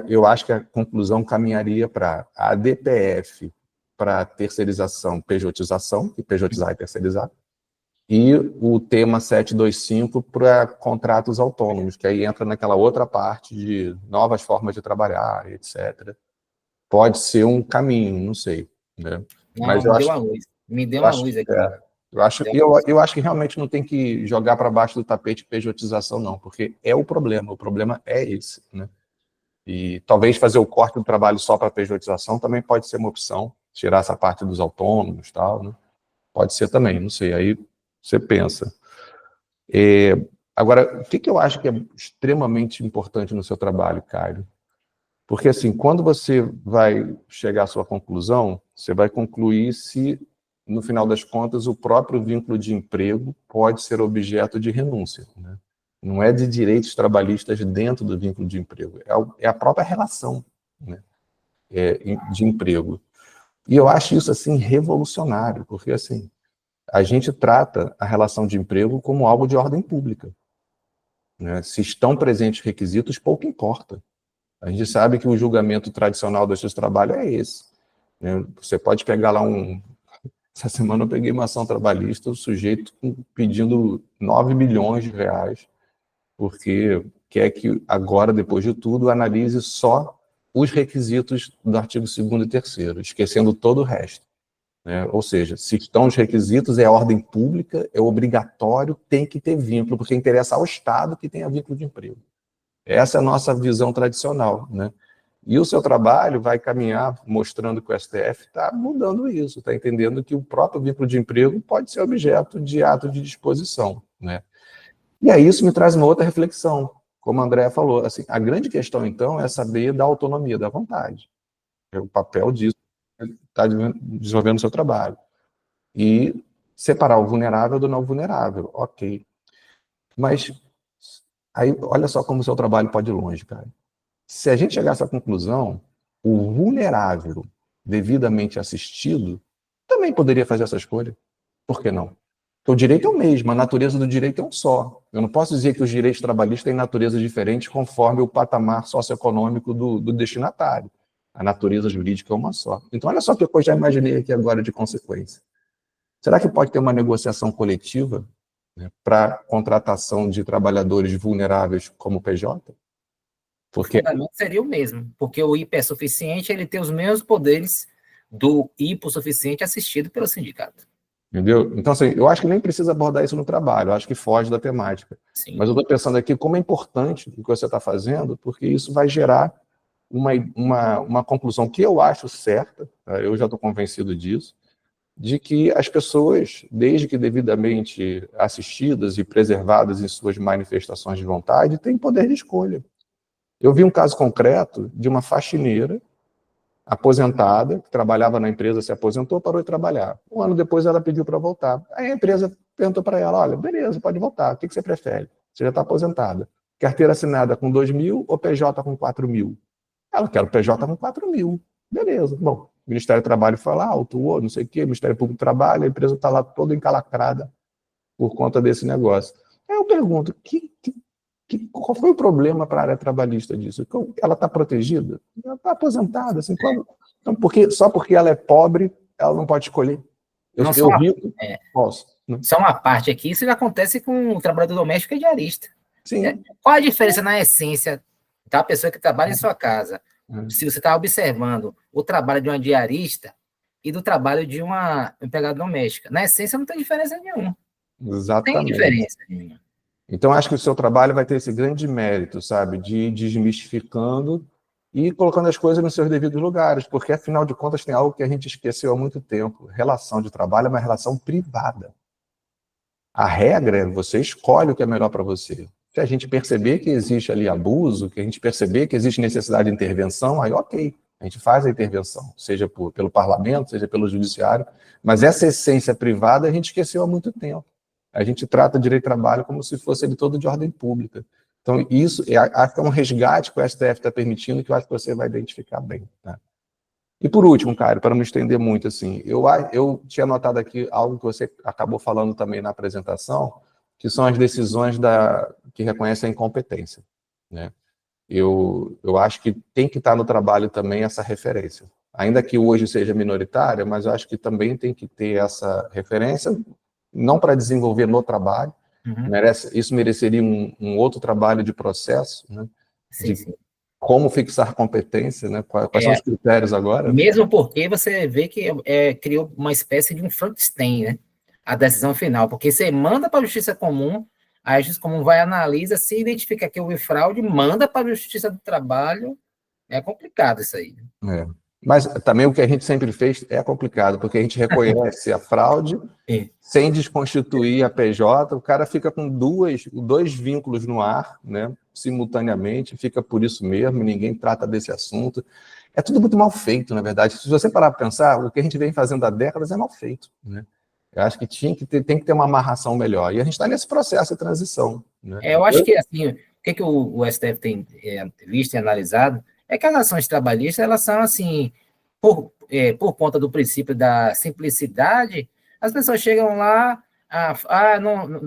eu acho que a conclusão caminharia para a ADPF, para terceirização, pejotização, e pejotizar e terceirizar, e o tema 725 para contratos autônomos, que aí entra naquela outra parte de novas formas de trabalhar, etc. Pode ser um caminho, não sei, né? Não, Mas me deu uma luz. Me deu uma luz aqui. eu acho que realmente não tem que jogar para baixo do tapete pejotização, não, porque é o problema é esse, né? E talvez fazer o corte do trabalho só para pejotização também pode ser uma opção, tirar essa parte dos autônomos e tal, né? Pode ser também, não sei, aí você pensa. Agora, o que eu acho que é extremamente importante no seu trabalho, Caio? Porque, assim, quando você vai chegar à sua conclusão, você vai concluir se, no final das contas, o próprio vínculo de emprego pode ser objeto de renúncia, né? Não é de direitos trabalhistas dentro do vínculo de emprego, é a própria relação, né, de emprego. E eu acho isso, assim, revolucionário, porque, assim, a gente trata a relação de emprego como algo de ordem pública, né? Se estão presentes requisitos, pouco importa. A gente sabe que o julgamento tradicional do justiça do trabalho é esse, né? Você pode pegar lá Essa semana eu peguei uma ação trabalhista, o sujeito pedindo 9 milhões de reais, porque quer que agora, depois de tudo, analise só os requisitos do artigo 2º e 3º, esquecendo todo o resto, né? Ou seja, se estão os requisitos, é ordem pública, é obrigatório, tem que ter vínculo, porque interessa ao Estado que tenha vínculo de emprego. Essa é a nossa visão tradicional, né? E o seu trabalho vai caminhar mostrando que o STF está mudando isso, está entendendo que o próprio vínculo de emprego pode ser objeto de ato de disposição, né? E aí isso me traz uma outra reflexão, como a Andrea falou, assim, a grande questão, então, é saber da autonomia da vontade. É o papel disso, está desenvolvendo o seu trabalho. E separar o vulnerável do não vulnerável, ok. Mas aí, olha só como o seu trabalho pode ir longe, cara. Se a gente chegar a essa conclusão, o vulnerável devidamente assistido também poderia fazer essa escolha. Por que não? Porque o direito é o mesmo, a natureza do direito é um só. Eu não posso dizer que os direitos trabalhistas têm naturezas diferentes conforme o patamar socioeconômico do destinatário. A natureza jurídica é uma só. Então, olha só o que eu já imaginei aqui agora de consequência. Será que pode ter uma negociação coletiva, né, para contratação de trabalhadores vulneráveis como PJ? O fundamento seria o mesmo, porque o hipersuficiente ele tem os mesmos poderes do hipossuficiente assistido pelo sindicato. Entendeu? Então, assim, eu acho que nem precisa abordar isso no trabalho, eu acho que foge da temática. Sim. Mas eu estou pensando aqui como é importante o que você está fazendo, porque isso vai gerar uma conclusão que eu acho certa, tá? Eu já estou convencido disso, de que as pessoas, desde que devidamente assistidas e preservadas em suas manifestações de vontade, têm poder de escolha. Eu vi um caso concreto de uma faxineira aposentada, que trabalhava na empresa, se aposentou, parou de trabalhar. Um ano depois ela pediu para voltar. Aí a empresa perguntou para ela, olha, beleza, pode voltar, o que você prefere? Você já está aposentada. Carteira assinada com 2 mil ou PJ com 4 mil? Ela quer o PJ com 4 mil. Beleza. Bom, o Ministério do Trabalho foi lá, autuou, não sei o quê, o Ministério Público do Trabalho, a empresa está lá toda encalacrada por conta desse negócio. Aí eu pergunto, qual foi o problema para a área trabalhista disso? Ela está protegida? Ela está aposentada? Assim, então, só porque ela é pobre, ela não pode escolher? Eu rico, posso. Né? Só uma parte aqui, isso já acontece com o trabalhador doméstico e diarista. Sim. Qual a diferença na essência da pessoa que trabalha em sua casa? Se você está observando o trabalho de uma diarista e do trabalho de uma empregada doméstica. Na essência, não tem diferença nenhuma. Exatamente. Tem diferença nenhuma. Então, acho que o seu trabalho vai ter esse grande mérito, sabe, de ir desmistificando e colocando as coisas nos seus devidos lugares, porque, afinal de contas, tem algo que a gente esqueceu há muito tempo. Relação de trabalho é uma relação privada. A regra é você escolhe o que é melhor para você. Se a gente perceber que existe ali abuso, que a gente perceber que existe necessidade de intervenção, aí ok, a gente faz a intervenção, seja pelo parlamento, seja pelo judiciário, mas essa essência privada a gente esqueceu há muito tempo. A gente trata o direito de trabalho como se fosse ele todo de ordem pública. Então, isso acho que é um resgate que o STF está permitindo, que eu acho que você vai identificar bem. Tá? E por último, Caio, para não estender muito, assim, eu tinha notado aqui algo que você acabou falando também na apresentação, que são as decisões que reconhecem a incompetência. Né? Eu acho que tem que estar no trabalho também essa referência. Ainda que hoje seja minoritária, mas eu acho que também tem que ter essa referência não para desenvolver no trabalho, Uhum. isso mereceria um outro trabalho de processo, né? Sim, De sim. como fixar competência, né? Quais são os critérios agora? Mesmo porque você vê que criou uma espécie de um Frankenstein, né? A decisão final, porque você manda para a Justiça Comum, a Justiça Comum vai, analisa, se identifica que houve fraude, manda para a Justiça do Trabalho. É complicado isso aí. É. Mas também o que a gente sempre fez é complicado, porque a gente reconhece a fraude É. sem desconstituir a PJ, o cara fica com dois vínculos no ar, né, simultaneamente, fica por isso mesmo, ninguém trata desse assunto. É tudo muito mal feito, na verdade. Se você parar para pensar, o que a gente vem fazendo há décadas é mal feito, né? Eu acho que tem que ter uma amarração melhor. E a gente está nesse processo de transição, né? Eu acho que, assim, o que o STF tem visto e analisado é que as ações trabalhistas, elas são, assim, por conta do princípio da simplicidade, as pessoas chegam lá,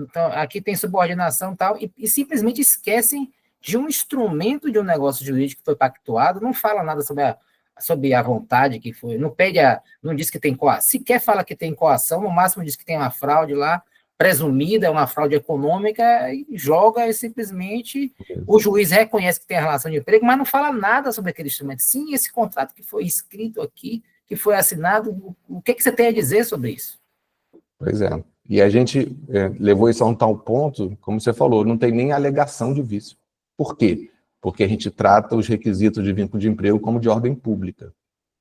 então, aqui tem subordinação e tal, e simplesmente esquecem de um instrumento de um negócio jurídico que foi pactuado, não fala nada sobre a vontade que foi, não diz que tem coação, sequer fala que tem coação, no máximo diz que tem uma fraude lá, presumida, uma fraude econômica, e joga e simplesmente o juiz reconhece que tem a relação de emprego, mas não fala nada sobre aquele instrumento. Sim, esse contrato que foi escrito aqui, que foi assinado, o que você tem a dizer sobre isso? Pois é. E a gente levou isso a um tal ponto, como você falou, não tem nem alegação de vício. Por quê? Porque a gente trata os requisitos de vínculo de emprego como de ordem pública.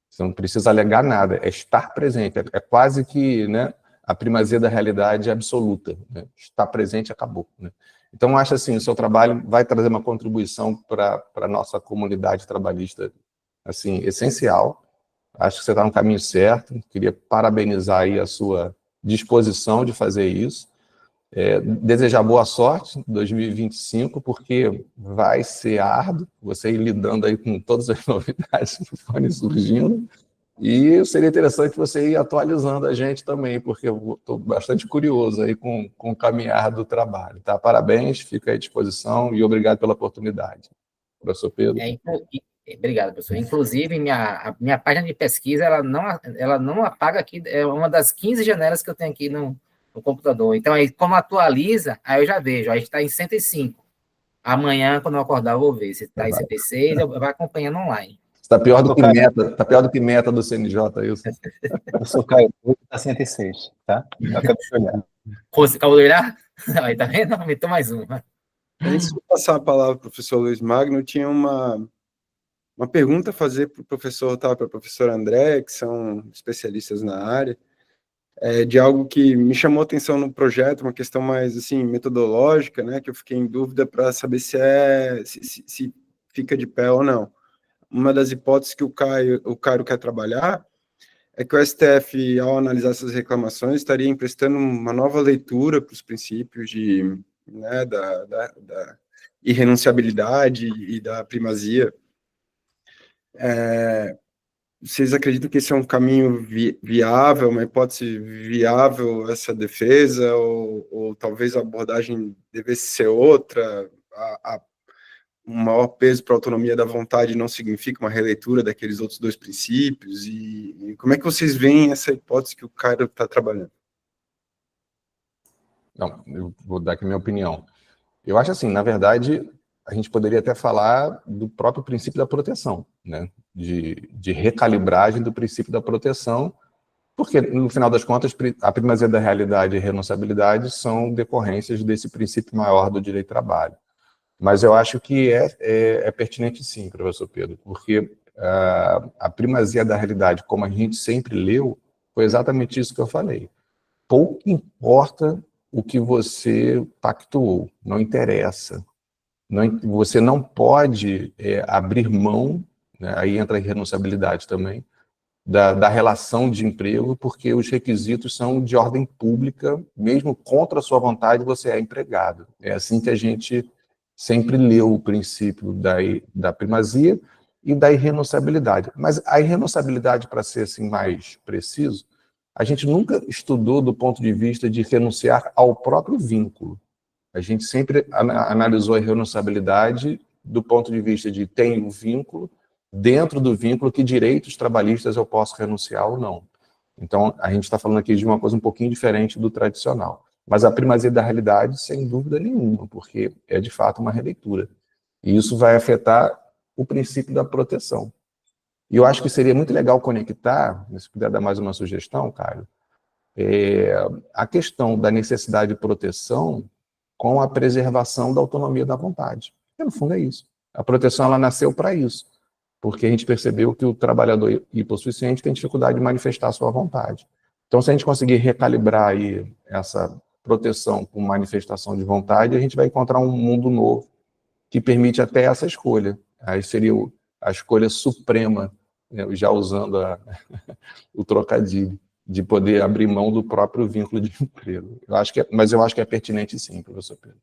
Você não precisa alegar nada, é estar presente. É quase que, né, a primazia da realidade absoluta, né? Está presente, acabou, né? Então, acho assim, o seu trabalho vai trazer uma contribuição para a nossa comunidade trabalhista, assim, essencial. Acho que você está no caminho certo. Queria parabenizar aí a sua disposição de fazer isso. Desejar boa sorte em 2025, porque vai ser árduo, você ir lidando aí com todas as novidades que forem surgindo. E seria interessante você ir atualizando a gente também, porque eu estou bastante curioso aí com o caminhar do trabalho. Tá? Parabéns, fica à disposição e obrigado pela oportunidade. Professor Pedro. Obrigado, professor. Inclusive, a minha página de pesquisa, ela não apaga aqui, é uma das 15 janelas que eu tenho aqui no computador. Então, aí, como atualiza, aí eu já vejo, a gente está em 105. Amanhã, quando eu acordar, eu vou ver. Se está em 106, eu vou acompanhando online. Está pior do que meta, tá pior do que meta do CNJ, isso. Eu sou Caio, está 106, tá? Eu acabei de olhar. Você acabou de olhar? Aí, tá vendo? Aumentou mais uma. Antes de passar a palavra para o professor Luiz Magno, eu tinha uma pergunta a fazer para o professor Otávio e para a professora André, que são especialistas na área, de algo que me chamou a atenção no projeto, uma questão mais assim metodológica, né, que eu fiquei em dúvida para saber se fica de pé ou não. Uma das hipóteses que o Cairo quer trabalhar é que o STF, ao analisar essas reclamações, estaria emprestando uma nova leitura para os princípios né, da irrenunciabilidade e da primazia. Vocês acreditam que esse é um caminho viável, uma hipótese viável, essa defesa, ou talvez a abordagem devesse ser outra? Um maior peso para a autonomia da vontade não significa uma releitura daqueles outros dois princípios? E como é que vocês veem essa hipótese que o Cairo está trabalhando? Não, eu vou dar aqui a minha opinião. Eu acho assim, na verdade, a gente poderia até falar do próprio princípio da proteção, né? De recalibragem do princípio da proteção, porque, no final das contas, a primazia da realidade e a irrenunciabilidade são decorrências desse princípio maior do direito do trabalho. Mas eu acho que é pertinente sim, professor Pedro, porque a primazia da realidade, como a gente sempre leu, foi exatamente isso que eu falei. Pouco importa o que você pactuou, não interessa. Você não pode abrir mão, né, aí entra a irrenunciabilidade também, da relação de emprego, porque os requisitos são de ordem pública, mesmo contra a sua vontade, você é empregado. É assim que a gente sempre leu o princípio da primazia e da irrenunciabilidade. Mas a irrenunciabilidade, para ser assim mais preciso, a gente nunca estudou do ponto de vista de renunciar ao próprio vínculo. A gente sempre analisou a irrenunciabilidade do ponto de vista de tem um vínculo, dentro do vínculo, que direitos trabalhistas eu posso renunciar ou não. Então, a gente está falando aqui de uma coisa um pouquinho diferente do tradicional. Mas a primazia da realidade, sem dúvida nenhuma, porque é de fato uma releitura. E isso vai afetar o princípio da proteção. E eu acho que seria muito legal conectar, se puder dar mais uma sugestão, Caio, a questão da necessidade de proteção com a preservação da autonomia da vontade. Porque, no fundo, é isso. A proteção ela nasceu para isso, porque a gente percebeu que o trabalhador hipossuficiente tem dificuldade de manifestar a sua vontade. Então, se a gente conseguir recalibrar aí essa proteção com manifestação de vontade, a gente vai encontrar um mundo novo que permite até essa escolha. Aí seria a escolha suprema, né, já usando o trocadilho, de poder abrir mão do próprio vínculo de emprego. Mas eu acho que é pertinente sim, professor Pedro.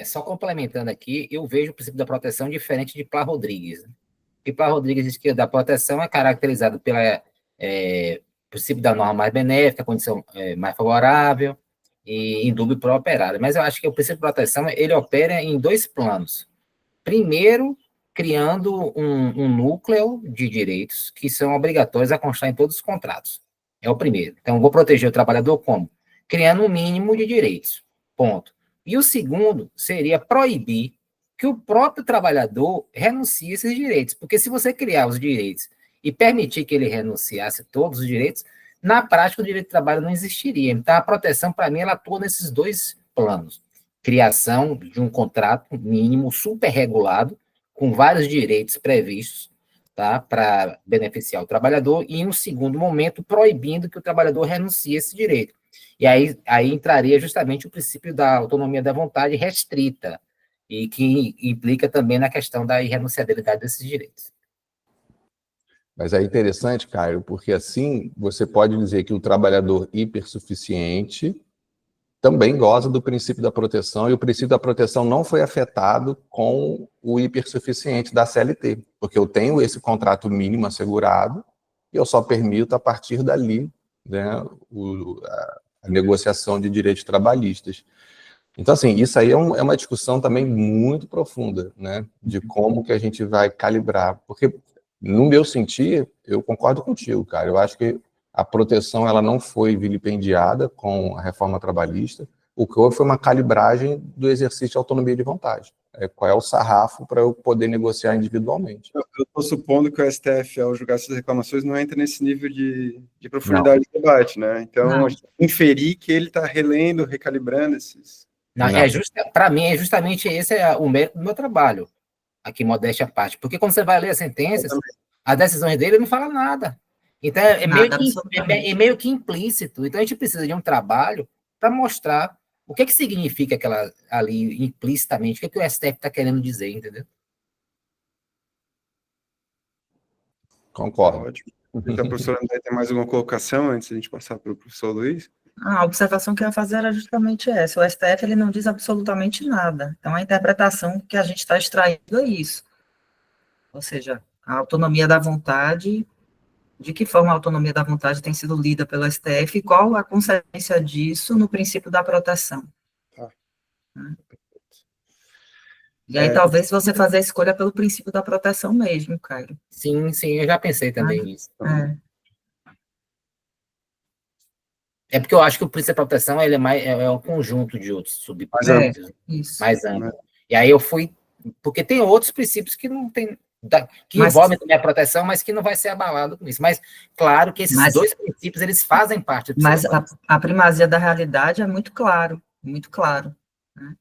Só complementando aqui, eu vejo o princípio da proteção diferente de Plá Rodrigues. E Plá Rodrigues diz que da proteção é caracterizado pelo princípio da norma mais benéfica, condição mais favorável e indúbio para o operário. Mas eu acho que o princípio de proteção ele opera em dois planos. Primeiro, criando um núcleo de direitos que são obrigatórios a constar em todos os contratos. É o primeiro. Então, eu vou proteger o trabalhador como? Criando um mínimo de direitos. Ponto. E o segundo seria proibir que o próprio trabalhador renuncie a esses direitos. Porque se você criar os direitos e permitir que ele renunciasse a todos os direitos, na prática o direito de trabalho não existiria. Então, a proteção, para mim, ela atua nesses dois planos. Criação de um contrato mínimo superregulado, com vários direitos previstos, tá, para beneficiar o trabalhador, e, em um segundo momento, proibindo que o trabalhador renuncie a esse direito. E aí entraria justamente o princípio da autonomia da vontade restrita, e que implica também na questão da irrenunciabilidade desses direitos. Mas é interessante, Caio, porque assim você pode dizer que o trabalhador hipersuficiente também goza do princípio da proteção, e o princípio da proteção não foi afetado com o hipersuficiente da CLT, porque eu tenho esse contrato mínimo assegurado e eu só permito, a partir dali, né, a negociação de direitos trabalhistas. Então, assim, isso aí é uma discussão também muito profunda, né, de como que a gente vai calibrar, porque, no meu sentir, eu concordo contigo, cara, eu acho que a proteção ela não foi vilipendiada com a reforma trabalhista, o que houve foi uma calibragem do exercício de autonomia de vontade. Qual é o sarrafo para eu poder negociar individualmente? Eu estou supondo que o STF, ao julgar essas reclamações, não entra nesse nível de profundidade do debate, né? Então, a gente tem que inferir que ele está relendo, recalibrando esses... Para mim, é justamente esse o mérito do meu trabalho, aqui, modéstia à parte, porque quando você vai ler as sentenças, as decisões dele não falam nada. Então, é meio que implícito. Então, a gente precisa de um trabalho para mostrar o que significa aquela ali implicitamente, o que o STF está querendo dizer, entendeu? Concordo. Ótimo. Então, professor André, tem mais alguma colocação antes de a gente passar para o professor Luiz? A observação que eu ia fazer era justamente essa. O STF ele não diz absolutamente nada. Então, a interpretação que a gente está extraindo é isso. Ou seja, a autonomia da vontade, de que forma a autonomia da vontade tem sido lida pelo STF e qual a consequência disso no princípio da proteção. Tá. E aí, talvez você fazer a escolha pelo princípio da proteção mesmo, Caio. Sim, eu já pensei também nisso. É porque eu acho que o princípio da proteção ele é um conjunto de outros subprincípios mais amplo. E aí eu fui... Porque tem outros princípios que não tem... que envolvem também a proteção, mas que não vai ser abalado com isso. Mas, claro que esses dois princípios, eles fazem parte do Mas a primazia da realidade é muito claro, muito claro. Né?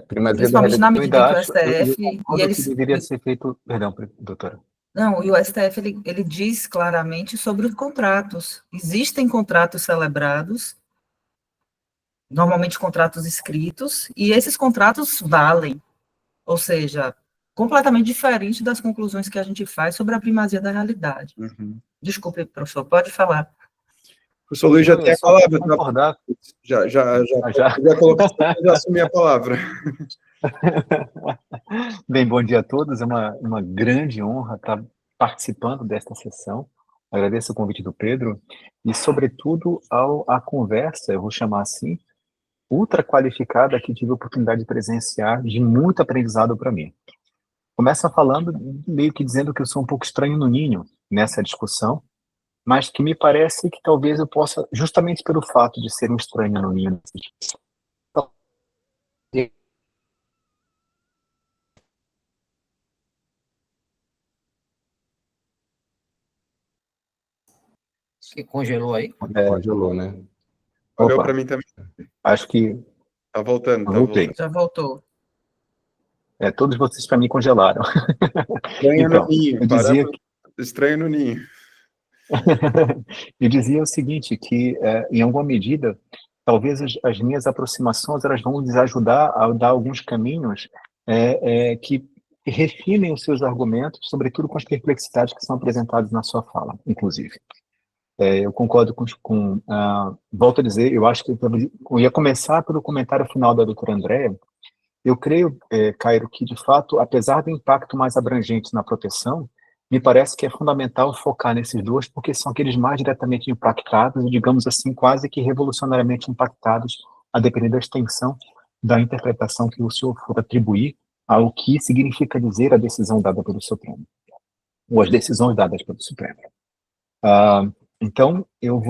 Principalmente na medida que o STF... E eles... deveria ser feito... Perdão, doutora. Não, e o STF, ele diz claramente sobre os contratos. Existem contratos celebrados, normalmente contratos escritos, e esses contratos valem. Ou seja, completamente diferente das conclusões que a gente faz sobre a primazia da realidade. Desculpe, professor, pode falar. O professor Luiz já tem a palavra. Concordar. Já colocou, já assumi a palavra. Bem, bom dia a todos. É uma grande honra estar participando desta sessão. Agradeço o convite do Pedro e, sobretudo, a conversa, eu vou chamar assim, ultra qualificada, que tive a oportunidade de presenciar, de muito aprendizado para mim. Começa falando, meio que dizendo que eu sou um pouco estranho no ninho nessa discussão, mas que me parece que talvez eu possa, justamente pelo fato de ser um estranho no ninho, Que congelou aí? Congelou, né? Olhou Opa, para mim também. acho que Tá voltando, tá voltei. voltando. Já voltou. Todos vocês para mim congelaram. Estranho no Então, ninho, eu dizia paramos. Estranho no ninho. eu dizia o seguinte, que em alguma medida, talvez as minhas aproximações elas vão nos ajudar a dar alguns caminhos que refinem os seus argumentos, sobretudo com as perplexidades que são apresentadas na sua fala, inclusive. Eu concordo volto a dizer, eu acho que eu ia começar pelo comentário final da doutora Andréa. Eu creio, Cairo, que de fato, apesar do impacto mais abrangente na proteção, me parece que é fundamental focar nesses dois, porque são aqueles mais diretamente impactados, e, digamos assim, quase que revolucionariamente impactados, a depender da extensão da interpretação que o senhor for atribuir ao que significa dizer a decisão dada pelo Supremo, ou as decisões dadas pelo Supremo. Então, eu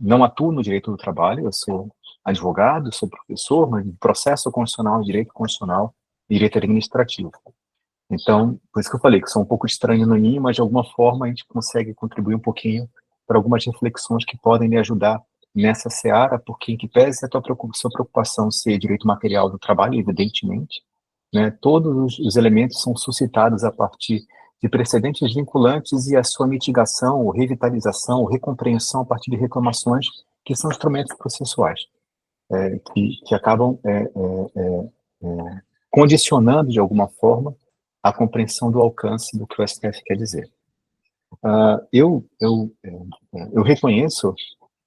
não atuo no direito do trabalho, eu sou advogado, sou professor, mas de processo constitucional, direito constitucional e direito administrativo. Então, por isso que eu falei que sou um pouco estranho no ninho, mas de alguma forma a gente consegue contribuir um pouquinho para algumas reflexões que podem me ajudar nessa seara, porque em que pese a sua preocupação ser direito material do trabalho, evidentemente, né, todos os elementos são suscitados a partir de precedentes vinculantes e a sua mitigação, ou revitalização, ou recompreensão a partir de reclamações que são instrumentos processuais, que acabam condicionando, de alguma forma, a compreensão do alcance do que o STF quer dizer. Eu reconheço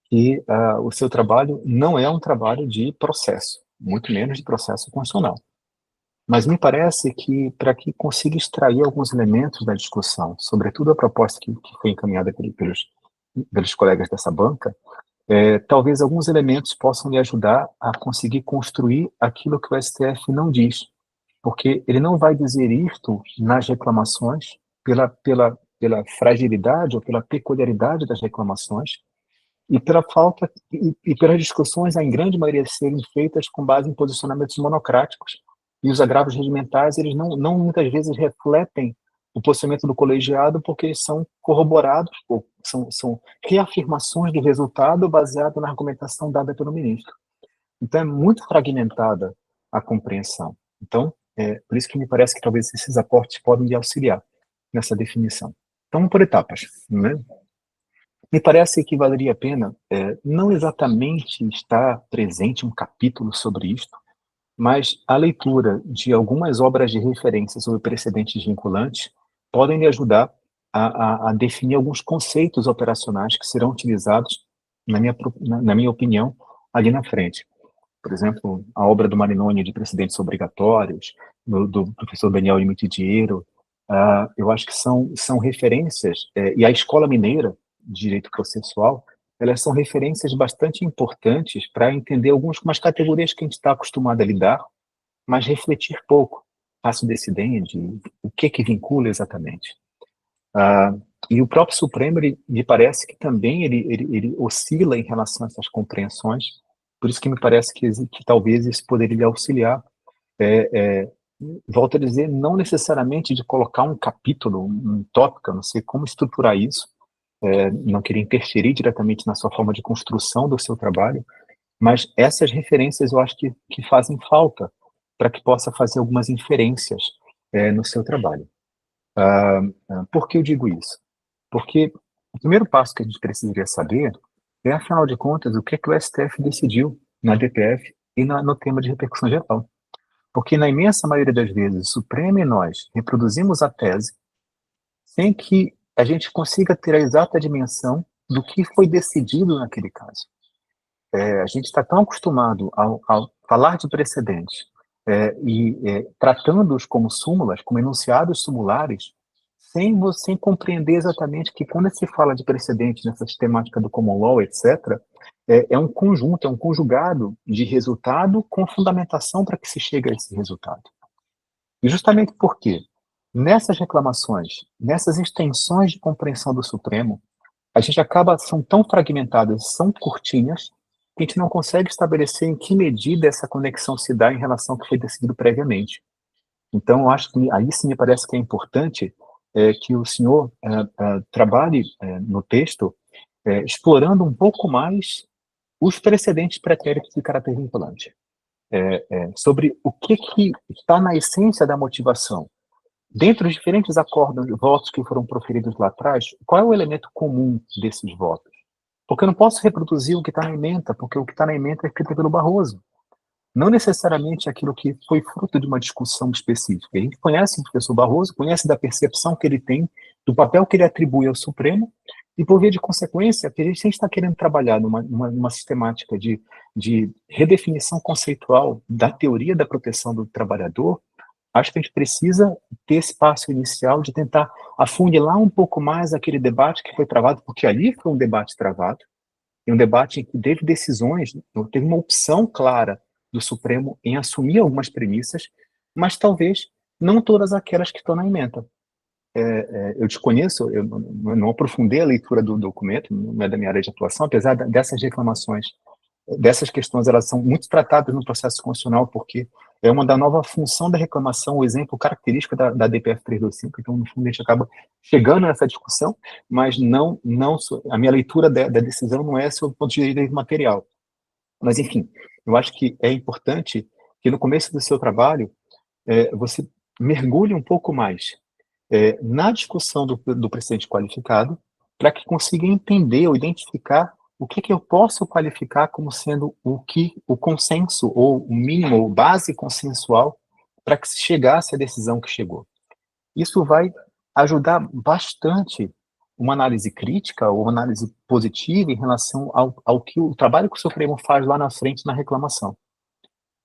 que o seu trabalho não é um trabalho de processo, muito menos de processo constitucional. Mas me parece que, para que consiga extrair alguns elementos da discussão, sobretudo a proposta que foi encaminhada pelos colegas dessa banca, talvez alguns elementos possam lhe ajudar a conseguir construir aquilo que o STF não diz, porque ele não vai dizer isto nas reclamações pela fragilidade ou pela peculiaridade das reclamações e pela falta e pelas discussões, em grande maioria, serem feitas com base em posicionamentos monocráticos, e os agravos regimentais, eles não muitas vezes refletem o posicionamento do colegiado, porque eles são corroborados, ou são reafirmações do resultado baseado na argumentação dada pelo ministro. Então, é muito fragmentada a compreensão. Então, por isso que me parece que talvez esses aportes podem lhe auxiliar nessa definição. Então, por etapas, né? Me parece que valeria a pena não exatamente estar presente um capítulo sobre isto, mas a leitura de algumas obras de referência sobre precedentes vinculantes podem lhe ajudar a definir alguns conceitos operacionais que serão utilizados, na minha opinião, ali na frente. Por exemplo, a obra do Marinoni de precedentes obrigatórios, do professor Daniel Mitidiero, eu acho que são referências, e a Escola Mineira de Direito Processual, elas são referências bastante importantes para entender algumas categorias que a gente está acostumado a lidar, mas refletir pouco. Passo decidente, o que vincula exatamente. E o próprio Supremo, me parece que também ele oscila em relação a essas compreensões, por isso que me parece que talvez isso poderia lhe auxiliar. Volto a dizer, não necessariamente de colocar um capítulo, um tópico, eu não sei como estruturar isso, não queria interferir diretamente na sua forma de construção do seu trabalho, mas essas referências eu acho que fazem falta para que possa fazer algumas inferências no seu trabalho. Por que eu digo isso? Porque o primeiro passo que a gente precisaria saber é, afinal de contas, o que é que o STF decidiu na DPF e no tema de repercussão geral. Porque na imensa maioria das vezes, o Supremo e nós reproduzimos a tese sem que a gente consiga ter a exata dimensão do que foi decidido naquele caso. A gente está tão acostumado ao falar de precedentes tratando-os como súmulas, como enunciados sumulares, sem compreender exatamente que quando se fala de precedente nessa sistemática do common law, etc., é um conjunto, é um conjugado de resultado com fundamentação para que se chegue a esse resultado. E justamente por quê? nessas reclamações, nessas extensões de compreensão do Supremo, a gente acaba, são tão fragmentadas, são curtinhas, que a gente não consegue estabelecer em que medida essa conexão se dá em relação ao que foi decidido previamente. Então, eu acho que aí sim me parece que é importante que o senhor trabalhe no texto explorando um pouco mais os precedentes pretéritos de caráter vinculante, sobre o que está na essência da motivação. Dentre os diferentes acordos, votos que foram proferidos lá atrás, qual é o elemento comum desses votos? Porque eu não posso reproduzir o que está na ementa, porque o que está na ementa é escrito pelo Barroso. Não necessariamente aquilo que foi fruto de uma discussão específica. A gente conhece o professor Barroso, conhece da percepção que ele tem, do papel que ele atribui ao Supremo, e por via de consequência, que a gente está querendo trabalhar numa sistemática de redefinição conceitual da teoria da proteção do trabalhador, acho que a gente precisa ter esse passo inicial de tentar afunilar um pouco mais aquele debate que foi travado, porque ali foi um debate travado, e um debate em que teve decisões, teve uma opção clara do Supremo em assumir algumas premissas, mas talvez não todas aquelas que estão na ementa. Eu desconheço, eu não aprofundei a leitura do documento, não é da minha área de atuação, apesar dessas reclamações, dessas questões, elas são muito tratadas no processo constitucional, porque é uma da nova função da reclamação, o exemplo característico da DPF 325, então, no fundo, a gente acaba chegando nessa discussão, mas não a minha leitura da decisão não é sobre o ponto de direito material. Mas, enfim, eu acho que é importante que no começo do seu trabalho você mergulhe um pouco mais na discussão do precedente qualificado, para que consiga entender ou identificar o que eu posso qualificar como sendo o consenso, ou o mínimo, ou base consensual, para que se chegasse à decisão que chegou. Isso vai ajudar bastante uma análise crítica, ou uma análise positiva em relação ao que o trabalho que o Supremo faz lá na frente na reclamação.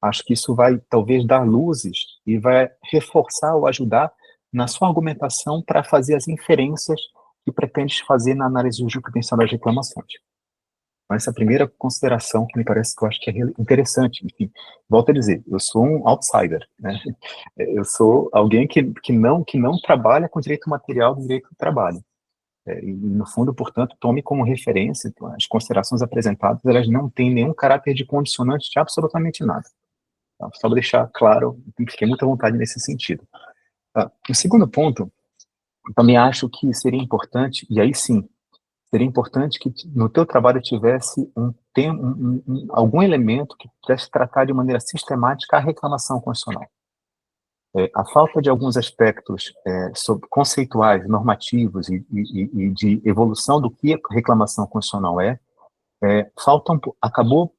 Acho que isso vai, talvez, dar luzes e vai reforçar ou ajudar na sua argumentação para fazer as inferências que pretendes fazer na análise jurisprudencial das reclamações. Então, essa é a primeira consideração que me parece que eu acho que é interessante. Enfim, volto a dizer, eu sou um outsider, né? Eu sou alguém que não trabalha com direito material do direito do trabalho. E, no fundo, portanto, tome como referência as considerações apresentadas, elas não têm nenhum caráter de condicionante de absolutamente nada. Tá? Só para deixar claro, fiquei muito à vontade nesse sentido. O segundo ponto, eu também acho que seria importante, e aí sim, seria importante que no teu trabalho tivesse algum elemento que pudesse tratar de maneira sistemática a reclamação constitucional. A falta de alguns aspectos conceituais, normativos e de evolução do que a reclamação constitucional acabou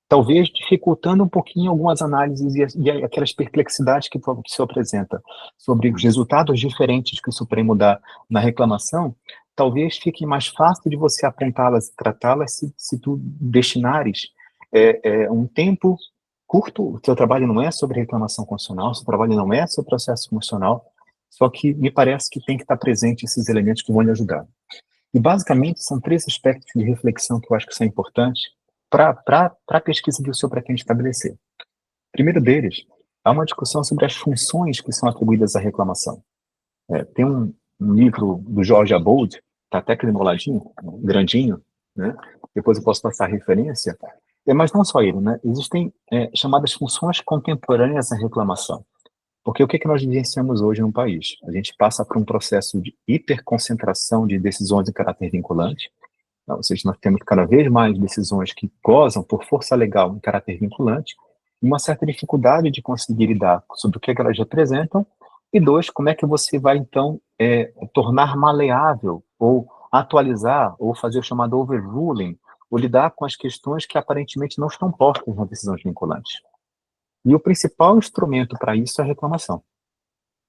talvez dificultando um pouquinho algumas análises e aquelas perplexidades que o senhor apresenta sobre os resultados diferentes que o Supremo dá na reclamação, talvez fique mais fácil de você apontá-las e tratá-las se tu destinares um tempo curto. O seu trabalho não é sobre reclamação constitucional, o seu trabalho não é sobre processo constitucional, só que me parece que tem que estar presente esses elementos que vão lhe ajudar. E, basicamente, são 3 aspectos de reflexão que eu acho que são importantes para a pesquisa que o senhor pretende estabelecer. Primeiro deles, há uma discussão sobre as funções que são atribuídas à reclamação. Tem um livro do George Abold, está até aquele moladinho, grandinho, né? Depois eu posso passar a referência, mas não só ele, né? Existem chamadas funções contemporâneas à reclamação. Porque o que nós vivenciamos hoje no país? A gente passa por um processo de hiperconcentração de decisões de caráter vinculante, ou seja, nós temos cada vez mais decisões que gozam por força legal em caráter vinculante, e uma certa dificuldade de conseguir lidar sobre o que elas representam, e 2, como é que você vai, então, tornar maleável, ou atualizar, ou fazer o chamado overruling, ou lidar com as questões que aparentemente não estão postas nas decisões vinculantes. E o principal instrumento para isso é a reclamação.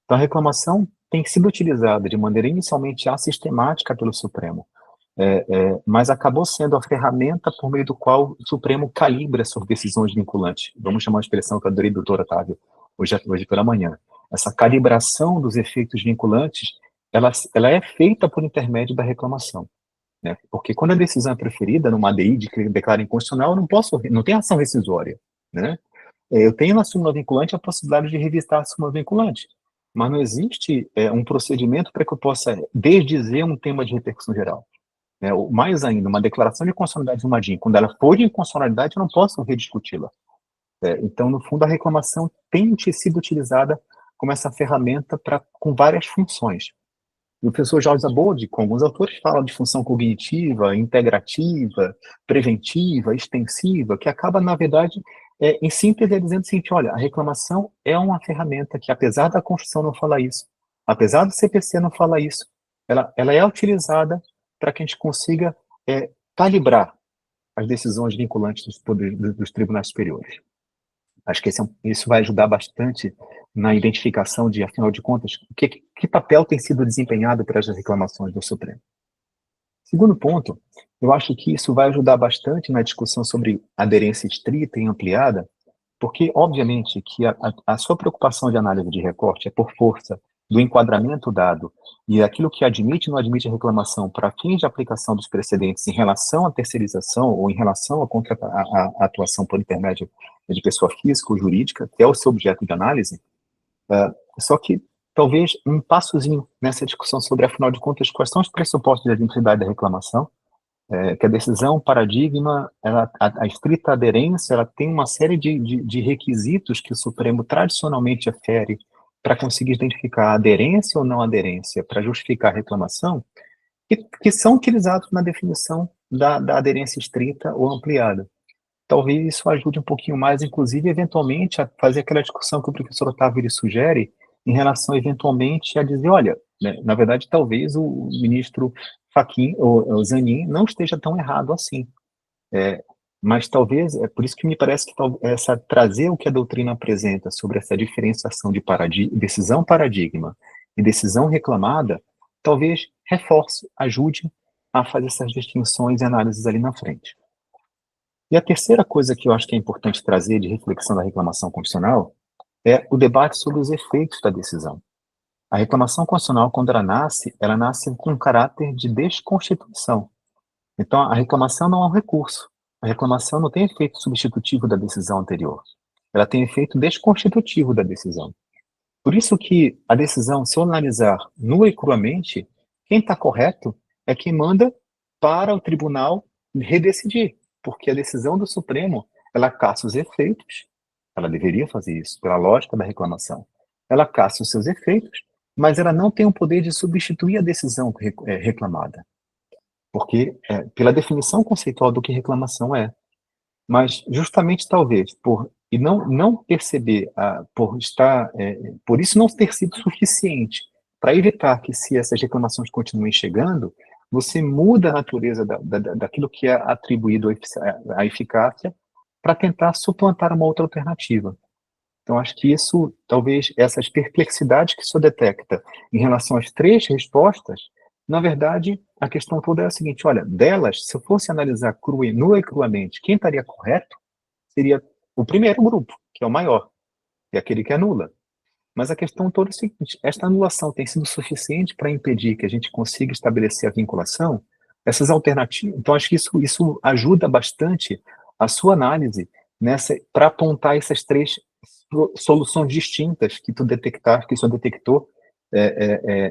Então, a reclamação tem sido utilizada de maneira inicialmente assistemática pelo Supremo, mas acabou sendo a ferramenta por meio do qual o Supremo calibra suas decisões vinculantes. Vamos chamar a expressão que eu adorei do doutor Otávio hoje pela manhã. Essa calibração dos efeitos vinculantes, ela é feita por intermédio da reclamação, né? Porque quando a decisão é preferida numa ADI que declara inconstitucional, não tem ação rescisória, né? Eu tenho na súmula vinculante a possibilidade de revistar a súmula vinculante. mas não existe um procedimento para que eu possa desdizer um tema de repercussão geral. Ou mais ainda, uma declaração de inconstitucionalidade de uma DIN, quando ela for de inconstitucionalidade, eu não posso rediscuti-la. Então, no fundo, a reclamação tem sido utilizada como essa ferramenta com várias funções. E o professor Jorge Zaboldi, com alguns autores, fala de função cognitiva, integrativa, preventiva, extensiva, que acaba, na verdade, em síntese, dizendo o seguinte: olha, a reclamação é uma ferramenta que, apesar da Constituição não falar isso, apesar do CPC não falar isso, ela é utilizada para que a gente consiga calibrar as decisões vinculantes dos tribunais superiores. Acho que isso vai ajudar bastante na identificação de, afinal de contas, que papel tem sido desempenhado para as reclamações do Supremo. Segundo ponto, eu acho que isso vai ajudar bastante na discussão sobre aderência estrita e ampliada, porque, obviamente, que a sua preocupação de análise de recorte é por força do enquadramento dado e aquilo que admite e não admite a reclamação para fins de aplicação dos precedentes em relação à terceirização ou em relação à atuação por intermédio de pessoa física ou jurídica, que é o seu objeto de análise. Só que talvez um passozinho nessa discussão sobre, afinal de contas, quais são os pressupostos de admissibilidade da reclamação, que a decisão, paradigma, a estrita aderência, ela tem uma série de requisitos que o Supremo tradicionalmente afere para conseguir identificar a aderência ou não aderência, para justificar a reclamação, que são utilizados na definição da aderência estrita ou ampliada. Talvez isso ajude um pouquinho mais, inclusive, eventualmente, a fazer aquela discussão que o professor Otávio lhe sugere, em relação, eventualmente, a dizer, olha, né, na verdade, talvez o ministro Fachin, ou o Zanin, não esteja tão errado assim. Mas talvez, é por isso que me parece que trazer o que a doutrina apresenta sobre essa diferenciação de decisão paradigma e decisão reclamada, talvez reforce, ajude a fazer essas distinções e análises ali na frente. E a terceira coisa que eu acho que é importante trazer de reflexão da reclamação constitucional é o debate sobre os efeitos da decisão. A reclamação constitucional, quando ela nasce com um caráter de desconstituição. Então, a reclamação não é um recurso. A reclamação não tem efeito substitutivo da decisão anterior. Ela tem efeito desconstitutivo da decisão. Por isso que a decisão, se eu analisar nua e cruamente, quem está correto é quem manda para o tribunal redecidir, porque a decisão do Supremo, ela caça os efeitos, ela deveria fazer isso, pela lógica da reclamação. Ela caça os seus efeitos, mas ela não tem o poder de substituir a decisão reclamada. Porque, pela definição conceitual do que reclamação é. Mas, justamente, talvez, e não perceber, por isso não ter sido suficiente para evitar que, se essas reclamações continuem chegando, você muda a natureza daquilo que é atribuído à eficácia para tentar suplantar uma outra alternativa. Então, acho que isso, talvez, essas perplexidades que o senhor detecta em relação às três respostas, na verdade, a questão toda é a seguinte: olha, delas, se eu fosse analisar nua e cruamente, quem estaria correto seria o primeiro grupo, que é o maior, é aquele que anula. Mas a questão toda é a seguinte: esta anulação tem sido suficiente para impedir que a gente consiga estabelecer a vinculação? Essas alternativas, então acho que isso ajuda bastante a sua análise para apontar essas três soluções distintas que o senhor detectou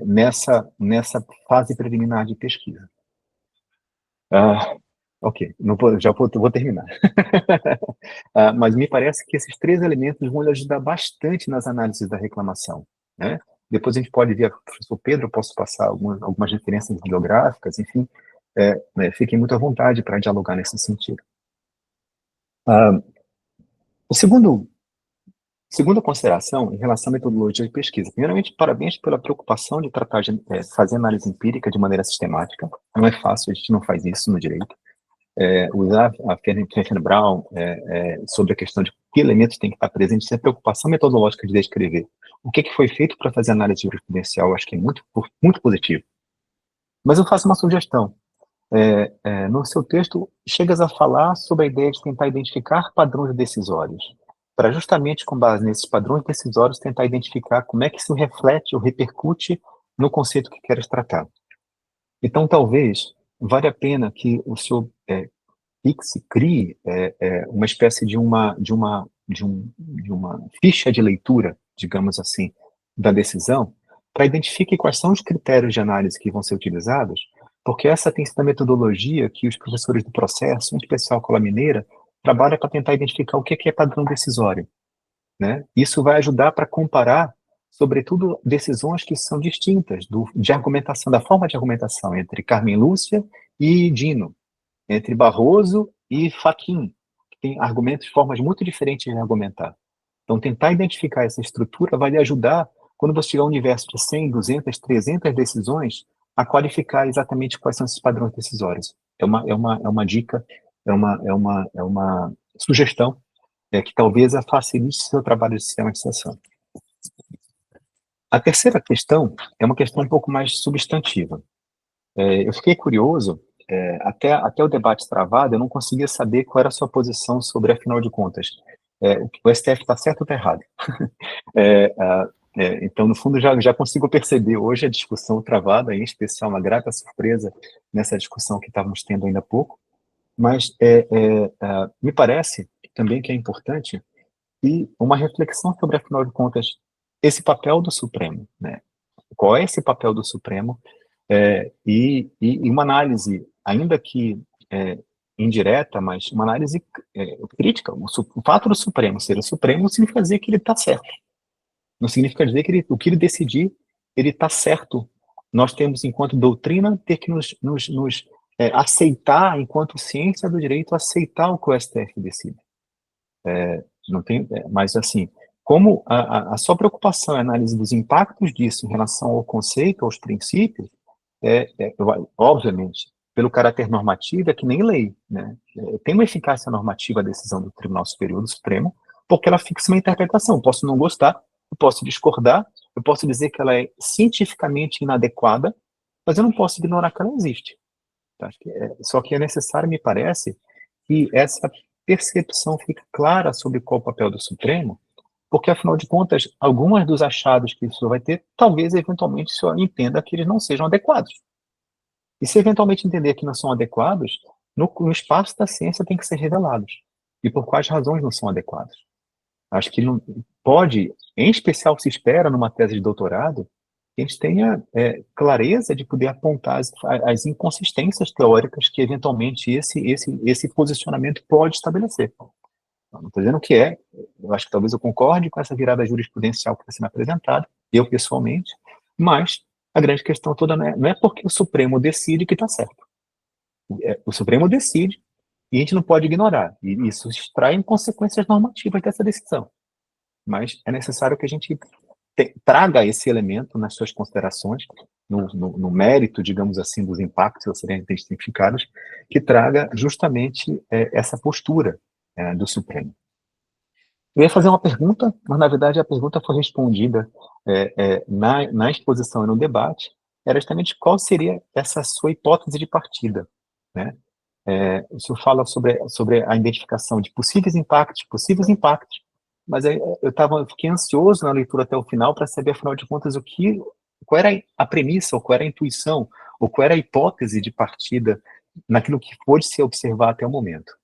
nessa fase preliminar de pesquisa. Ok, vou terminar. Mas me parece que esses três elementos vão lhe ajudar bastante nas análises da reclamação, né? Depois a gente pode ver, professor Pedro, eu posso passar algumas referências bibliográficas, enfim, fiquem muito à vontade para dialogar nesse sentido. Segunda consideração, em relação à metodologia de pesquisa. Primeiramente, parabéns pela preocupação de tratar de fazer análise empírica de maneira sistemática. Não é fácil, a gente não faz isso no direito. Usar a Fernand Brown sobre a questão de que elementos tem que estar presentes, essa preocupação metodológica de descrever o que foi feito para fazer análise jurisprudencial, acho que é muito, muito positivo. Mas eu faço uma sugestão. No seu texto, chegas a falar sobre a ideia de tentar identificar padrões decisórios, para justamente, com base nesses padrões decisórios, tentar identificar como é que isso reflete ou repercute no conceito que queres tratar. Então, talvez, vale a pena que o senhor crie uma espécie de uma ficha de leitura, digamos assim, da decisão para identificar quais são os critérios de análise que vão ser utilizados, porque essa tem sido a metodologia que os professores do processo, em especial com a Mineira, trabalham para tentar identificar o que é padrão decisório, né? Isso vai ajudar para comparar, sobretudo, decisões que são distintas de argumentação, da forma de argumentação entre Carmen Lúcia e Dino, entre Barroso e Fachin, que tem argumentos, formas muito diferentes de argumentar. Então, tentar identificar essa estrutura vai lhe ajudar, quando você tiver um universo de 100, 200, 300 decisões, a qualificar exatamente quais são esses padrões decisórios. É uma dica, é uma sugestão que talvez facilite o seu trabalho de sistematização. A terceira questão é uma questão um pouco mais substantiva. Eu fiquei curioso, até o debate travado, eu não conseguia saber qual era a sua posição sobre, afinal de contas, o STF está certo ou está errado? Então, no fundo, já consigo perceber hoje a discussão travada, em especial uma grata surpresa nessa discussão que estávamos tendo ainda há pouco, mas me parece também que é importante e uma reflexão sobre, afinal de contas, esse papel do Supremo, né? Qual é esse papel do Supremo? E uma análise, ainda que indireta, mas uma análise crítica. O fato do Supremo ser o Supremo significa dizer que ele está certo. Não significa dizer que o que ele decidir, ele está certo. Nós temos, enquanto doutrina, ter que nos aceitar, enquanto ciência do direito, aceitar o que o STF decide. Não tem, mas, assim, como a sua preocupação é a análise dos impactos disso em relação ao conceito, aos princípios, obviamente, pelo caráter normativo, é que nem lei, né? Tem uma eficácia normativa a decisão do Tribunal Superior do Supremo, porque ela fixa uma interpretação. Eu posso não gostar, eu posso discordar, eu posso dizer que ela é cientificamente inadequada, mas eu não posso ignorar que ela existe. Tá? Só que é necessário, me parece, que essa percepção fique clara sobre qual o papel do Supremo, porque, afinal de contas, alguns dos achados que isso vai ter, talvez, eventualmente, o senhor entenda que eles não sejam adequados. E se eventualmente entender que não são adequados, no espaço da ciência tem que ser revelados. E por quais razões não são adequados. Acho que não pode, em especial se espera numa tese de doutorado, que a gente tenha clareza de poder apontar as inconsistências teóricas que, eventualmente, esse posicionamento pode estabelecer. Não estou dizendo que eu acho que talvez eu concorde com essa virada jurisprudencial que está sendo apresentada, eu pessoalmente, mas a grande questão toda não é porque o Supremo decide que está certo. O Supremo decide e a gente não pode ignorar, e isso extrai consequências normativas dessa decisão. Mas é necessário que a gente traga esse elemento nas suas considerações, no mérito, digamos assim, dos impactos a serem identificados, que traga justamente essa postura do Supremo. Eu ia fazer uma pergunta, mas na verdade a pergunta foi respondida na exposição e no debate, era justamente qual seria essa sua hipótese de partida, né? O senhor fala sobre a identificação de possíveis impactos, mas eu fiquei ansioso na leitura até o final para saber, afinal de contas, qual era a premissa, ou qual era a intuição, ou qual era a hipótese de partida naquilo que pôde se observar até o momento.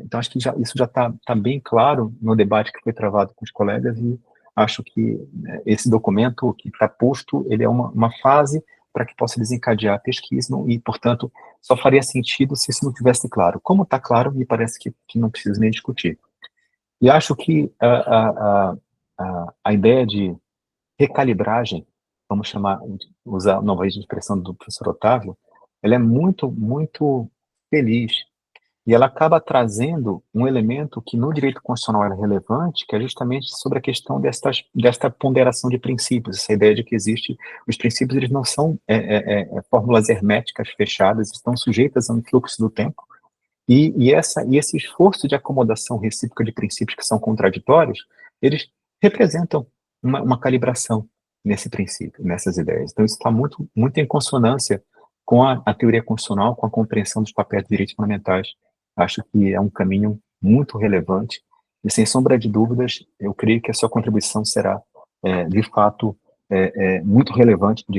Então, acho que isso já está bem claro no debate que foi travado com os colegas, e acho que esse documento que está posto, ele é uma fase para que possa desencadear a pesquisa, e, portanto, só faria sentido se isso não tivesse claro. Como está claro, me parece que não precisa nem discutir. E acho que a ideia de recalibragem, vamos usar a nova expressão do professor Otávio, ela é muito, muito feliz. E ela acaba trazendo um elemento que no direito constitucional é relevante, que é justamente sobre a questão desta ponderação de princípios, essa ideia de que os princípios eles não são fórmulas herméticas fechadas, estão sujeitas a um fluxo do tempo, e esse esforço de acomodação recíproca de princípios que são contraditórios, eles representam uma calibração nesse princípio, nessas ideias. Então isso está muito, muito em consonância com a teoria constitucional, com a compreensão dos papéis de direitos fundamentais. Acho que é um caminho muito relevante e, sem sombra de dúvidas, eu creio que a sua contribuição será, de fato, muito relevante para o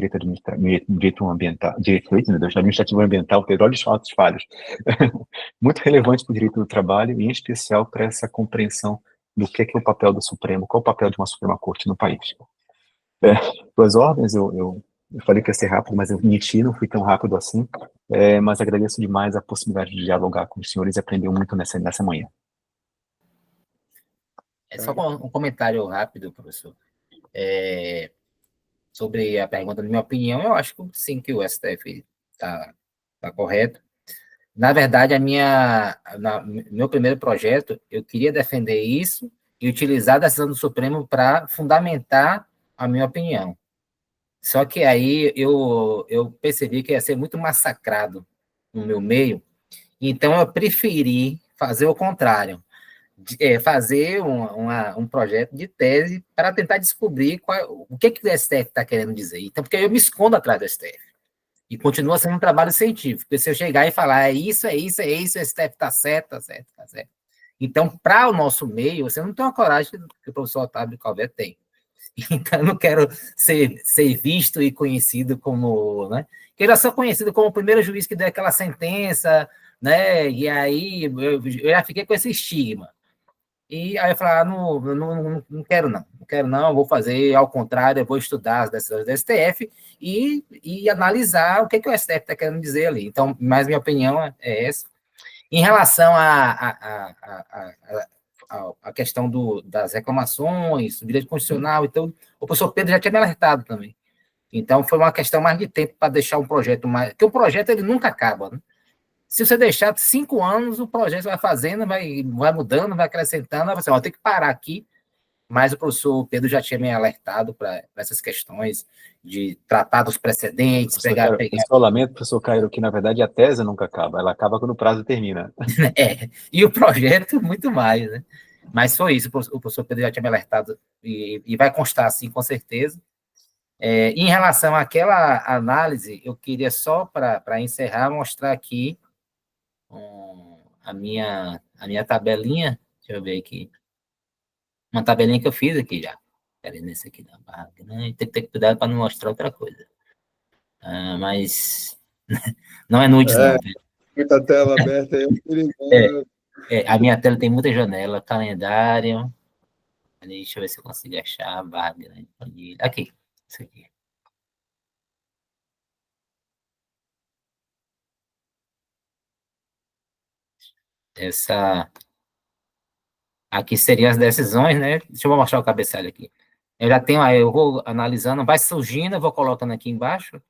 direito ambiental, administrativo ambiental, olha os fatos falhos, muito relevante para o direito do trabalho e, em especial, para essa compreensão do que é o papel do Supremo, qual é o papel de uma Suprema Corte no país. Suas ordens, eu falei que ia ser rápido, mas eu menti, não fui tão rápido assim. Mas agradeço demais a possibilidade de dialogar com os senhores e aprender muito nessa manhã. É só um comentário rápido, professor. Sobre a pergunta, na minha opinião, eu acho que sim, que o STF está correto. Na verdade, meu primeiro projeto, eu queria defender isso e utilizar a decisão do Supremo para fundamentar a minha opinião. Só que aí eu percebi que ia ser muito massacrado no meu meio, então eu preferi fazer o contrário, fazer um projeto de tese para tentar descobrir o que o STF está querendo dizer. Então, porque eu me escondo atrás do STF. E continua sendo um trabalho científico. Porque se eu chegar e falar, é isso, o STF está certo, está certo, está certo. Então, para o nosso meio, você não tem uma coragem que o professor Otávio Calvet tem. Então, eu não quero ser visto e conhecido como, né? Que eu já sou conhecido como o primeiro juiz que deu aquela sentença, né? E aí eu já fiquei com esse estigma. E aí eu falei, não quero não, eu vou fazer ao contrário, eu vou estudar as decisões do STF e analisar o que o STF está querendo dizer ali. Então, mais minha opinião é essa. Em relação à questão das reclamações, do direito constitucional, então, o professor Pedro já tinha me alertado também. Então, foi uma questão mais de tempo para deixar um projeto mais... Porque o projeto, ele nunca acaba, né? Se você deixar 5 anos, o projeto vai fazendo, vai mudando, vai acrescentando, você vai ter que parar aqui. Mas o professor Pedro já tinha me alertado para essas questões de tratar dos precedentes, pegar... Eu lamento, professor Cairo, que na verdade a tese nunca acaba, ela acaba quando o prazo termina. E o projeto muito mais, né? Mas foi isso, o professor Pedro já tinha me alertado e vai constar assim, com certeza. Em relação àquela análise, eu queria só, para encerrar, mostrar aqui a minha tabelinha, deixa eu ver aqui, uma tabelinha que eu fiz aqui já. Peraí, nesse aqui da barra grande, tem que ter cuidado para não mostrar outra coisa. Mas não é nudes, não. Muita tela aberta aí. A minha tela tem muita janela, calendário. Deixa eu ver se eu consigo achar a barra grande. Aqui, isso aqui. Aqui seriam as decisões, né? Deixa eu mostrar o cabeçalho aqui. Eu já tenho, aí eu vou analisando, vai surgindo, eu vou colocando aqui embaixo.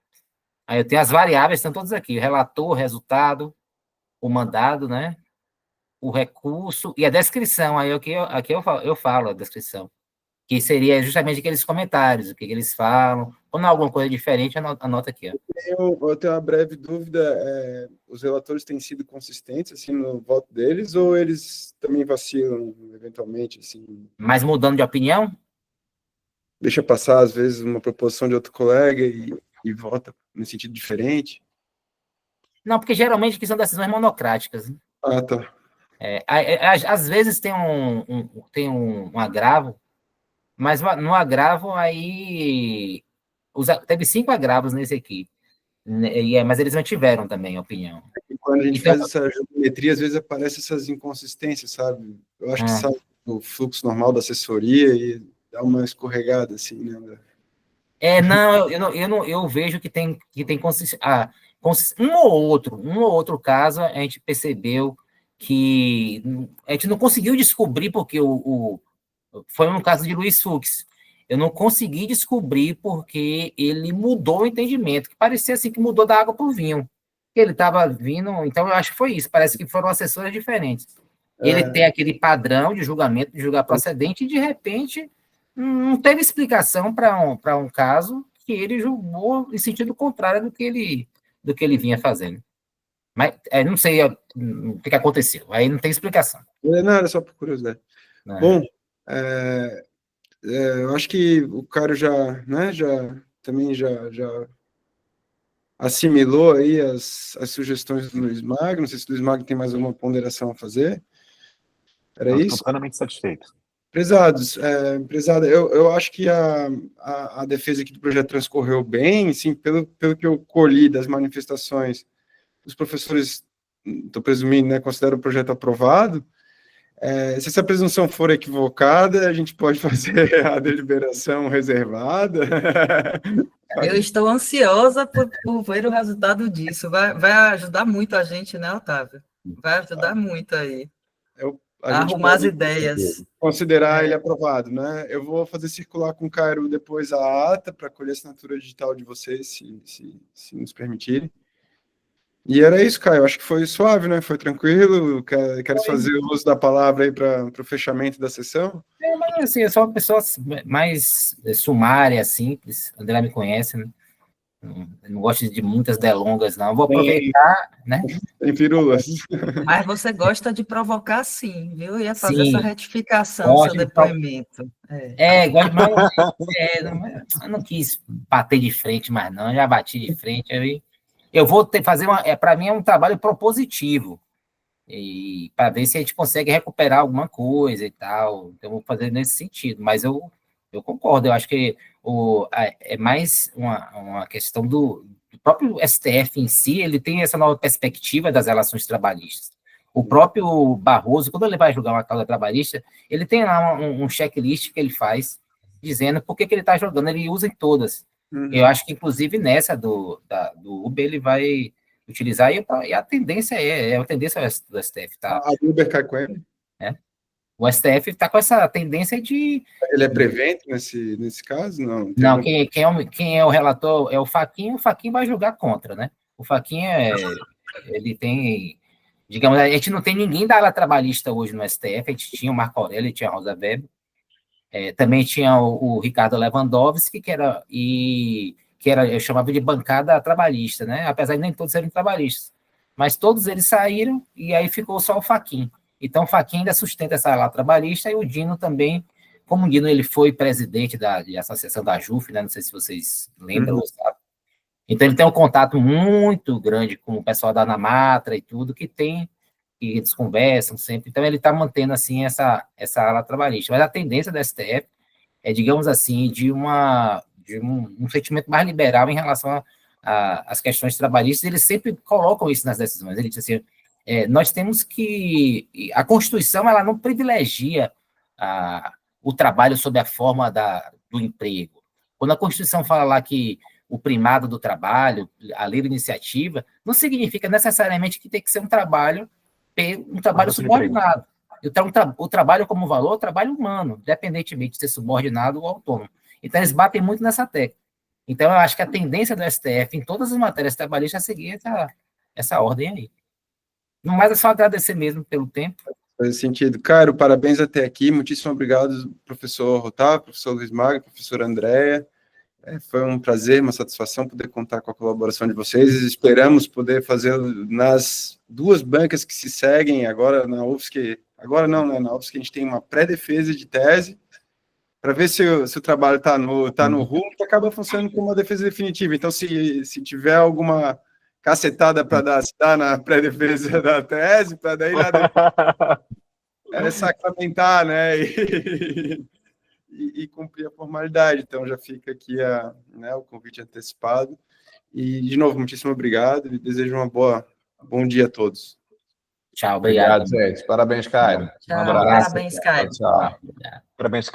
Aí eu tenho as variáveis, estão todas aqui. O relator, o resultado, o mandado, né? O recurso e a descrição. Aí aqui eu falo a descrição. Que seria justamente aqueles comentários, o que eles falam. Quando há alguma coisa diferente, anota aqui. Ó. Eu tenho uma breve dúvida. Os relatores têm sido consistentes assim, no voto deles ou eles também vacilam eventualmente? Assim? Mas mudando de opinião? Deixa passar, às vezes, uma proposição de outro colega e vota no sentido diferente? Não, porque geralmente aqui são decisões monocráticas. Né? Ah, tá. Às vezes tem um agravo, mas no agravo aí teve 5 agravos nesse aqui, mas eles mantiveram também a opinião. E quando a gente então, faz essa geometria, às vezes aparecem essas inconsistências, sabe? Eu acho que sai do fluxo normal da assessoria e dá uma escorregada, assim, né? Eu vejo que tem consistência. Um ou outro caso, a gente percebeu que a gente não conseguiu descobrir porque foi no caso de Luiz Fux. Eu não consegui descobrir porque ele mudou o entendimento, que parecia assim que mudou da água para o vinho. Ele estava vindo, então eu acho que foi isso, parece que foram assessores diferentes. Ele tem aquele padrão de julgamento, de julgar procedente, e de repente não teve explicação para um caso que ele julgou em sentido contrário do que ele vinha fazendo. Mas não sei o que aconteceu, aí não tem explicação. Não, era só por curiosidade. Bom, eu acho que o Cário também já assimilou aí as sugestões do Luiz Magno. Não sei se o Luiz Magno tem mais alguma ponderação a fazer. Era isso? Estou plenamente satisfeito. Prezados, prezada, eu acho que a defesa aqui do projeto transcorreu bem, sim, pelo que eu colhi das manifestações, os professores, estou presumindo, né, consideram o projeto aprovado. Se essa presunção for equivocada, a gente pode fazer a deliberação reservada. Eu estou ansiosa por ver o resultado disso. Vai ajudar muito a gente, né, Otávio? Vai ajudar muito aí. A gente arrumar as ideias. Considerar ele aprovado, né? Eu vou fazer circular com o Cairo depois a ata para colher a assinatura digital de vocês, se nos permitirem. E era isso, Caio. Acho que foi suave, né? Foi tranquilo. Queres fazer o uso da palavra aí para o fechamento da sessão? Mas assim, eu sou uma pessoa mais sumária, simples. O André me conhece, né? Eu não gosto de muitas delongas, não. Eu vou aproveitar, né? Tem firulas. Mas você gosta de provocar, sim, viu? Eu ia fazer Sim. essa retificação do seu depoimento. Gosto, mas eu não quis bater de frente mais, não. Eu já bati de frente. Eu vou fazer para mim é um trabalho propositivo. E para ver se a gente consegue recuperar alguma coisa e tal. Então, eu vou fazer nesse sentido. Mas eu concordo, eu acho que é mais uma questão do próprio STF em si, ele tem essa nova perspectiva das relações trabalhistas. O próprio Barroso, quando ele vai julgar uma causa trabalhista, ele tem lá um checklist que ele faz, dizendo por que ele está jogando, ele usa em todas. Eu acho que, inclusive, nessa do Uber, ele vai utilizar, e a tendência a tendência do STF, tá? A Uber cai com ele. O STF está com essa tendência de... Ele é prevento nesse caso? Não, não, quem é o relator é o Fachin vai julgar contra, né? O Fachin ele tem, digamos, a gente não tem ninguém da ala trabalhista hoje no STF, a gente tinha o Marco Aurélio, tinha a Rosa Weber, também tinha o Ricardo Lewandowski, que era, eu chamava de bancada trabalhista, né? Apesar de nem todos serem trabalhistas, mas todos eles saíram e aí ficou só o Fachin. Então, o Fachin ainda sustenta essa ala trabalhista, e o Dino também, como o Dino ele foi presidente da associação da JUF, né? Não sei se vocês lembram ou sabem. Então, ele tem um contato muito grande com o pessoal da Anamatra e tudo, que eles conversam sempre. Então, ele está mantendo, assim, essa ala trabalhista. Mas a tendência da STF é, digamos assim, de um sentimento mais liberal em relação às questões trabalhistas. Eles sempre colocam isso nas decisões. Ele diz assim, nós temos que... A Constituição, ela não privilegia o trabalho sob a forma do emprego. Quando a Constituição fala lá que o primado do trabalho, a livre iniciativa, não significa necessariamente que tem que ser um trabalho subordinado. Então, o trabalho como valor, o trabalho humano, independentemente de ser subordinado ou autônomo. Então, eles batem muito nessa tecla. Então, eu acho que a tendência do STF em todas as matérias trabalhistas é seguir essa ordem aí. No mais, é só agradecer mesmo pelo tempo. Faz sentido. Cairo, parabéns até aqui. Muitíssimo obrigado, professor Otávio, professor Luiz Magno, professora Andréia. Foi um prazer, uma satisfação poder contar com a colaboração de vocês. Esperamos poder fazer nas duas bancas que se seguem agora na UFSC. Agora não, né? Na UFSC a gente tem uma pré-defesa de tese, para ver se o trabalho está no rumo, que acaba funcionando como uma defesa definitiva. Então, se tiver alguma cacetada para dar na pré-defesa da tese, para daí sacramentar, né? E cumprir a formalidade. Então, já fica aqui o convite antecipado. E, de novo, muitíssimo obrigado e desejo bom dia a todos. Tchau, obrigado. Obrigado, gente. Parabéns, Cairo. Tchau, parabéns, Cairo. Tchau. Parabéns, Caio.